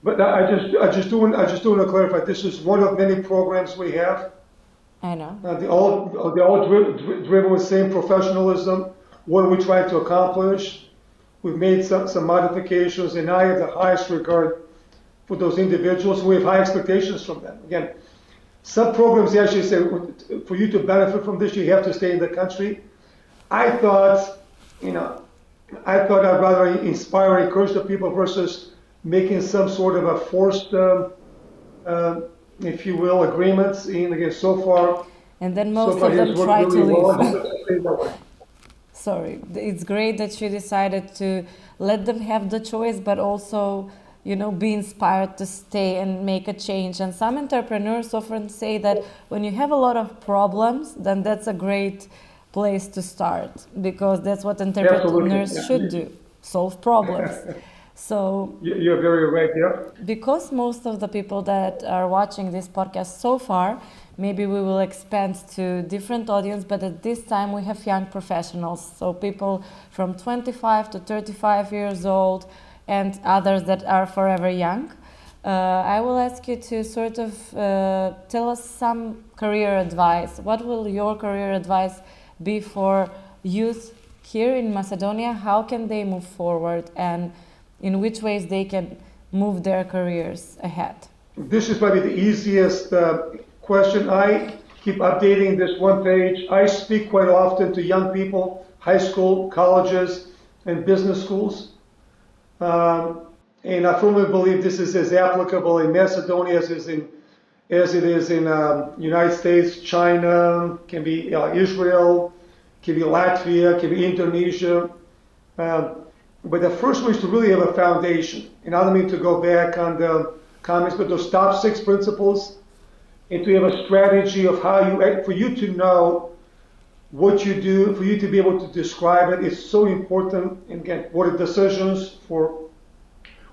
But I just do want to clarify. This is one of many programs we have. I know. They all driven with the same professionalism. What are we trying to accomplish? We've made some modifications, and I have the highest regard for those individuals. We have high expectations from them. Again, some programs actually say, for you to benefit from this, you have to stay in the country. I thought I'd rather inspire and encourage the people versus making some sort of a forced, if you will, agreements. And again, so far, and then most of them try to leave. Well. Sorry, it's great that you decided to let them have the choice, but also, be inspired to stay and make a change. And some entrepreneurs often say that when you have a lot of problems, then that's a great place to start, because that's what entrepreneurs should do, solve problems. So you're very right, yeah. Because most of the people that are watching this podcast so far, maybe we will expand to different audience, but at this time we have young professionals, so people from 25 to 35 years old and others that are forever young. I will ask you to sort of tell us some career advice. What will your career advice be for youth here in Macedonia? How can they move forward, and in which ways they can move their careers ahead? This is probably the easiest question. I keep updating this one page. I speak quite often to young people, high school, colleges, and business schools. And I firmly believe this is as applicable in Macedonia as it is in United States, China, can be Israel, can be Latvia, can be Indonesia. But the first one is to really have a foundation. And I don't mean to go back on the comments, but those top 6 principles, and to have a strategy of for you to know what you do, for you to be able to describe it, is so important. And again, what are decisions for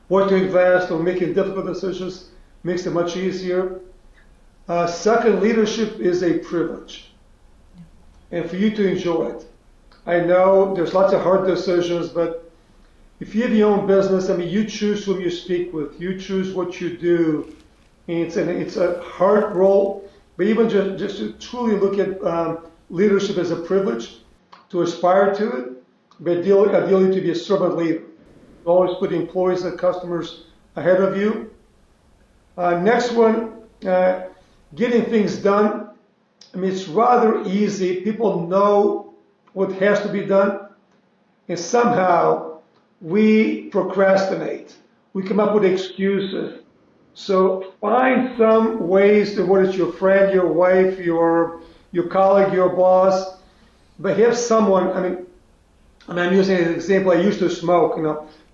what to invest or making difficult decisions makes it much easier. Second, leadership is a privilege, and for you to enjoy it. I know there's lots of hard decisions, but if you have your own business, you choose who you speak with, you choose what you do. And it's a hard role, but even just to truly look at leadership as a privilege, to aspire to it, but ideally to be a servant leader. Always put employees and customers ahead of you. Next one, getting things done. It's rather easy. People know what has to be done, and somehow we procrastinate. We come up with excuses. So find some ways to, whether it's your friend, your wife, your colleague, your boss, but have someone. I'm using an example. I used to smoke,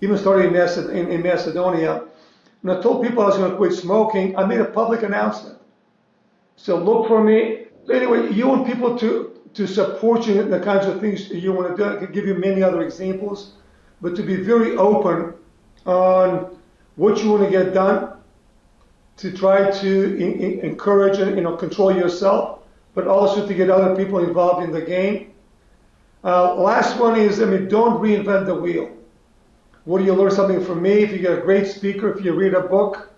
even starting in Macedonia. when I told people I was going to quit smoking, I made a public announcement. So look for me. Anyway, you want people to support you in the kinds of things you want to do. I could give you many other examples, but to be very open on what you want to get done, to try to encourage and control yourself, but also to get other people involved in the game. Last one is, don't reinvent the wheel. What do you learn something from me? If you get a great speaker, if you read a book,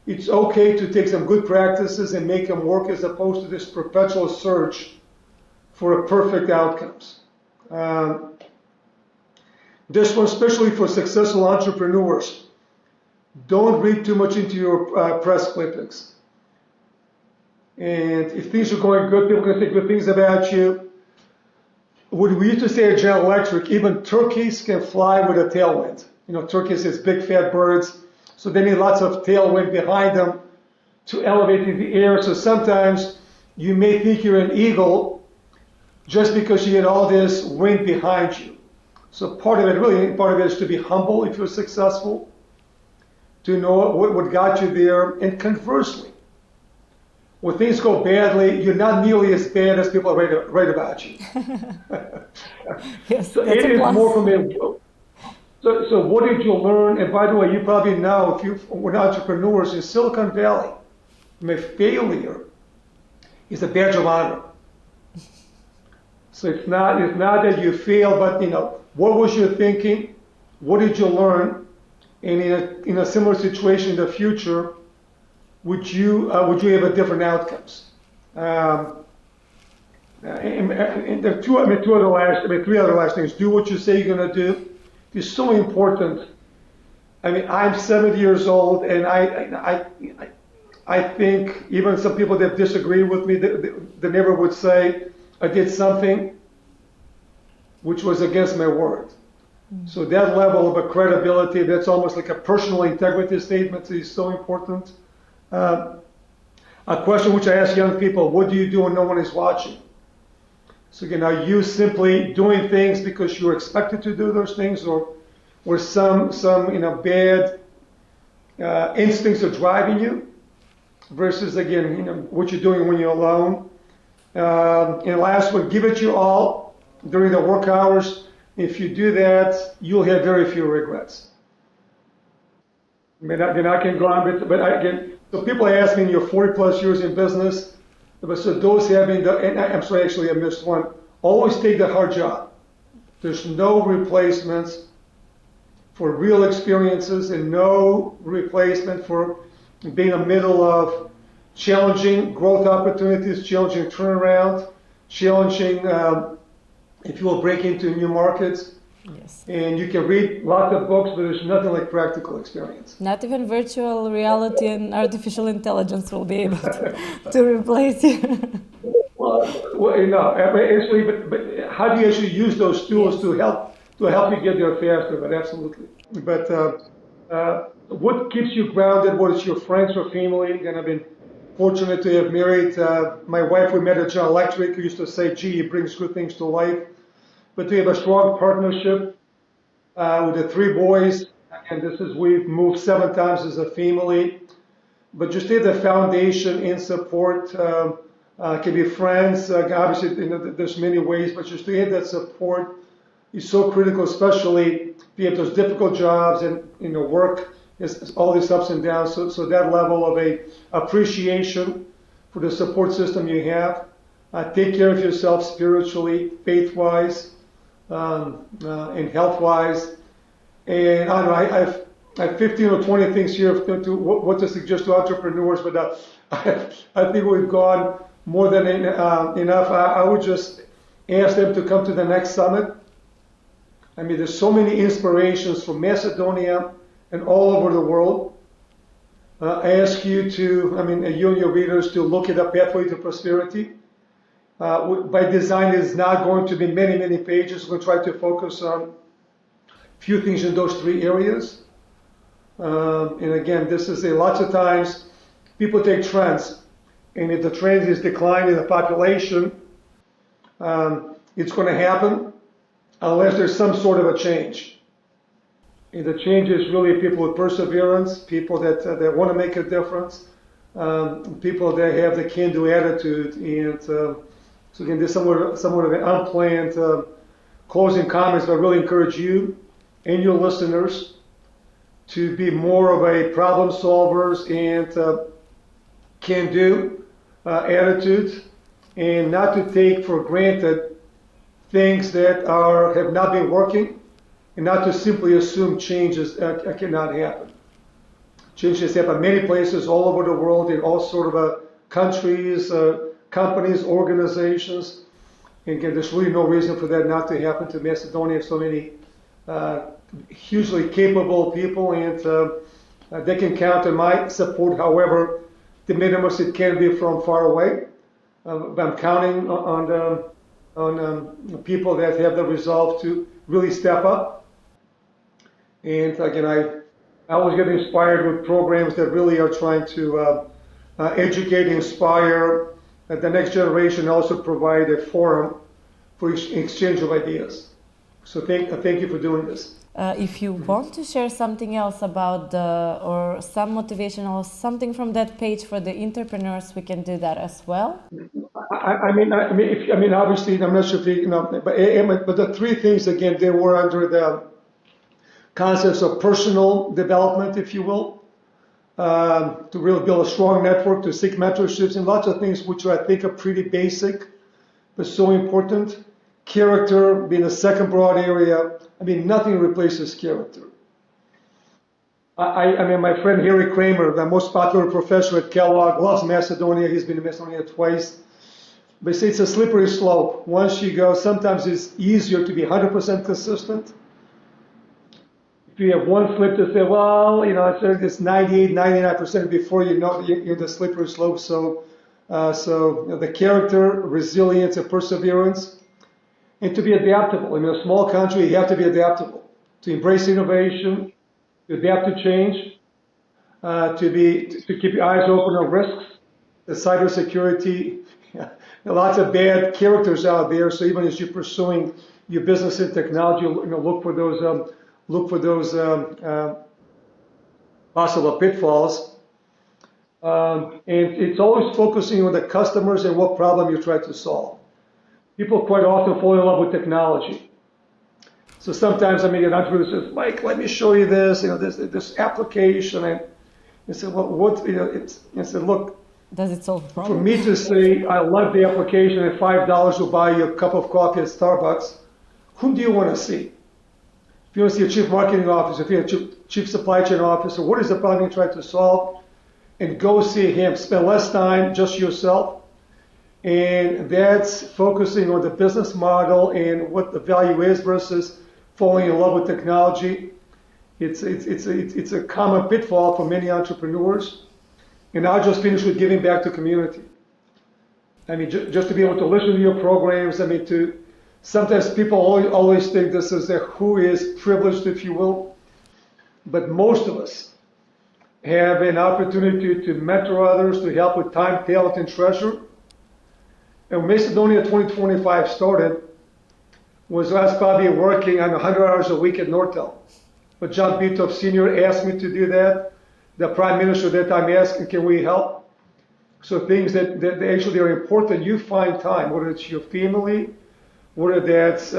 it's okay to take some good practices and make them work as opposed to this perpetual search for perfect outcomes. This one, especially for successful entrepreneurs, don't read too much into your press clippings. And if things are going good, people are going to say good things about you. What we used to say at General Electric, even turkeys can fly with a tailwind. Turkeys is big fat birds, so they need lots of tailwind behind them to elevate in the air. So sometimes you may think you're an eagle just because you get all this wind behind you. So part of it is to be humble if you're successful, to know what got you there, and conversely, when things go badly, you're not nearly as bad as people write about you. Yes, so it is more from a. So what did you learn? And by the way, you probably know, if you were entrepreneurs in Silicon Valley, failure is a badge of honor. So it's not that you fail, but what was your thinking? What did you learn? And in a similar situation in the future, would you have a different outcomes? And there are three other last things. Do what you say you're going to do. It's so important. I'm 70 years old, and I think even some people that disagree with me, they never would say I did something which was against my word. So that level of a credibility, that's almost like a personal integrity statement, is so important. A question which I ask young people: what do you do when no one is watching? So again, are you simply doing things because you're expected to do those things, or some bad instincts are driving you, versus again what you're doing when you're alone? And last one, give it your all during the work hours. If you do that, you'll have very few regrets. I can go on, but so people ask me, you're 40 plus years in business. So those having I'm sorry, actually I missed one. Always take the hard job. There's no replacements for real experiences and no replacement for being in the middle of challenging growth opportunities, challenging turnaround, challenging, if you will, break into new markets. Yes. And you can read lots of books, but there's nothing like practical experience. Not even virtual reality and artificial intelligence will be able to replace you. Actually, but how do you actually use those tools to help you get there faster? But absolutely. But what keeps you grounded? What is your friends or family? And I've been fortunate to have married my wife. We met at General Electric. We used to say, "Gee, he brings good things to life." But we have a strong partnership with the three boys, and we've moved 7 times as a family. But just to have the foundation and support, can be friends. Obviously, there's many ways, but just to have that support is so critical, especially if you have those difficult jobs and work is all these ups and downs. So that level of a appreciation for the support system you have. Take care of yourself spiritually, faith-wise, and health-wise. And I don't know, I have 15 or 20 things here to what to suggest to entrepreneurs, but I think we've gone more than enough. I would just ask them to come to the next summit. There's so many inspirations from Macedonia and all over the world. I ask you you and your readers to look at the Pathway to Prosperity. By design, it's not going to be many, many pages. We'll try to focus on a few things in those 3 areas. And again, this is lots of times people take trends, and if the trend is decline in the population, it's going to happen unless there's some sort of a change. And the change is really people with perseverance, people that want to make a difference, people that have the can-do attitude. And so again, this is somewhat of an unplanned closing comments, but I really encourage you and your listeners to be more of a problem solvers and can-do attitude, and not to take for granted things that have not been working, and not to simply assume changes cannot happen. Changes happen many places all over the world, in all sort of countries, companies, organizations. And again, there's really no reason for that not to happen to Macedonia. So many hugely capable people, and they can count on my support, however de minimis it can be from far away. I'm counting on people that have the resolve to really step up. And again, I always get inspired with programs that really are trying to educate, inspire the next generation, also provide a forum for exchange of ideas. So thank you for doing this. If you want to share something else about or some motivational, something from that page for the entrepreneurs, we can do that as well. I mean, obviously, I'm not sure if you know, but the three things again, they were under the concepts of personal development, if you will, to really build a strong network, to seek mentorships, and lots of things which I think are pretty basic, but so important. Character being the second broad area. I mean, nothing replaces character. I mean, my friend Harry Kramer, the most popular professor at Kellogg, loves Macedonia. He's been to Macedonia twice. But he says it's a slippery slope. Once you go, sometimes it's easier to be 100% consistent. If you have one slip to say, well, it's 98, 99% before you know you're the slippery slope. So the character, resilience, and perseverance. And to be adaptable. In a small country, you have to be adaptable, to embrace innovation, to adapt to change, to keep your eyes open on risks, the cybersecurity. Lots of bad characters out there. So even as you're pursuing your business in technology, look for those possible pitfalls. And it's always focusing on the customers and what problem you try to solve. People quite often fall in love with technology. So sometimes, an entrepreneur says, Mike, let me show you this, this application. And I said, well, I said, look, does it solve problems? For me to say, I love the application and $5 will buy you a cup of coffee at Starbucks, whom do you want to see? If you want to see a chief marketing officer, if you have a chief supply chain officer, what is the problem you're trying to solve? And go see him. Spend less time, just yourself. And that's focusing on the business model and what the value is versus falling in love with technology. It's a common pitfall for many entrepreneurs. And I'll just finish with giving back to community. I mean, just to be able to listen to your programs. I mean, sometimes people always think this is who is privileged, if you will. But most of us have an opportunity to mentor others, to help with time, talent, and treasure. And when Macedonia 2025 started, was I was probably working on 100 hours a week at Nortel. But John Bitov Sr. asked me to do that. The Prime Minister at that time asked, can we help? So things that actually are important, you find time, whether it's your family, whether that's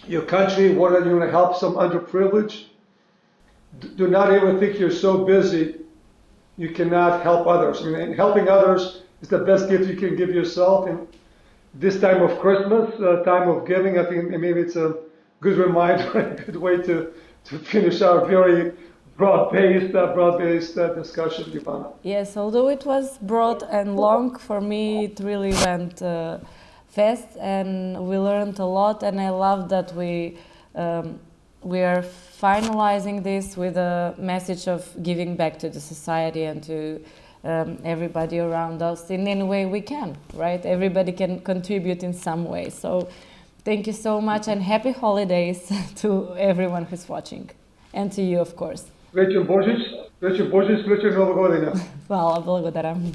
your country, whether you want to help some underprivileged. Do not ever think you're so busy you cannot help others. I mean, helping others is the best gift you can give yourself. And this time of Christmas, time of giving, I think maybe it's a good reminder, a good way to finish our very broad-based discussion, Ivana. Yes, although it was broad and long, for me it really went fast, and we learned a lot. And I love that we are finalizing this with a message of giving back to the society and to everybody around us in any way we can, right? Everybody can contribute in some way. So thank you so much, and happy holidays to everyone who's watching, and to you, of course. Srećan Božić, srećna Nova godina. Hvala, благодарам.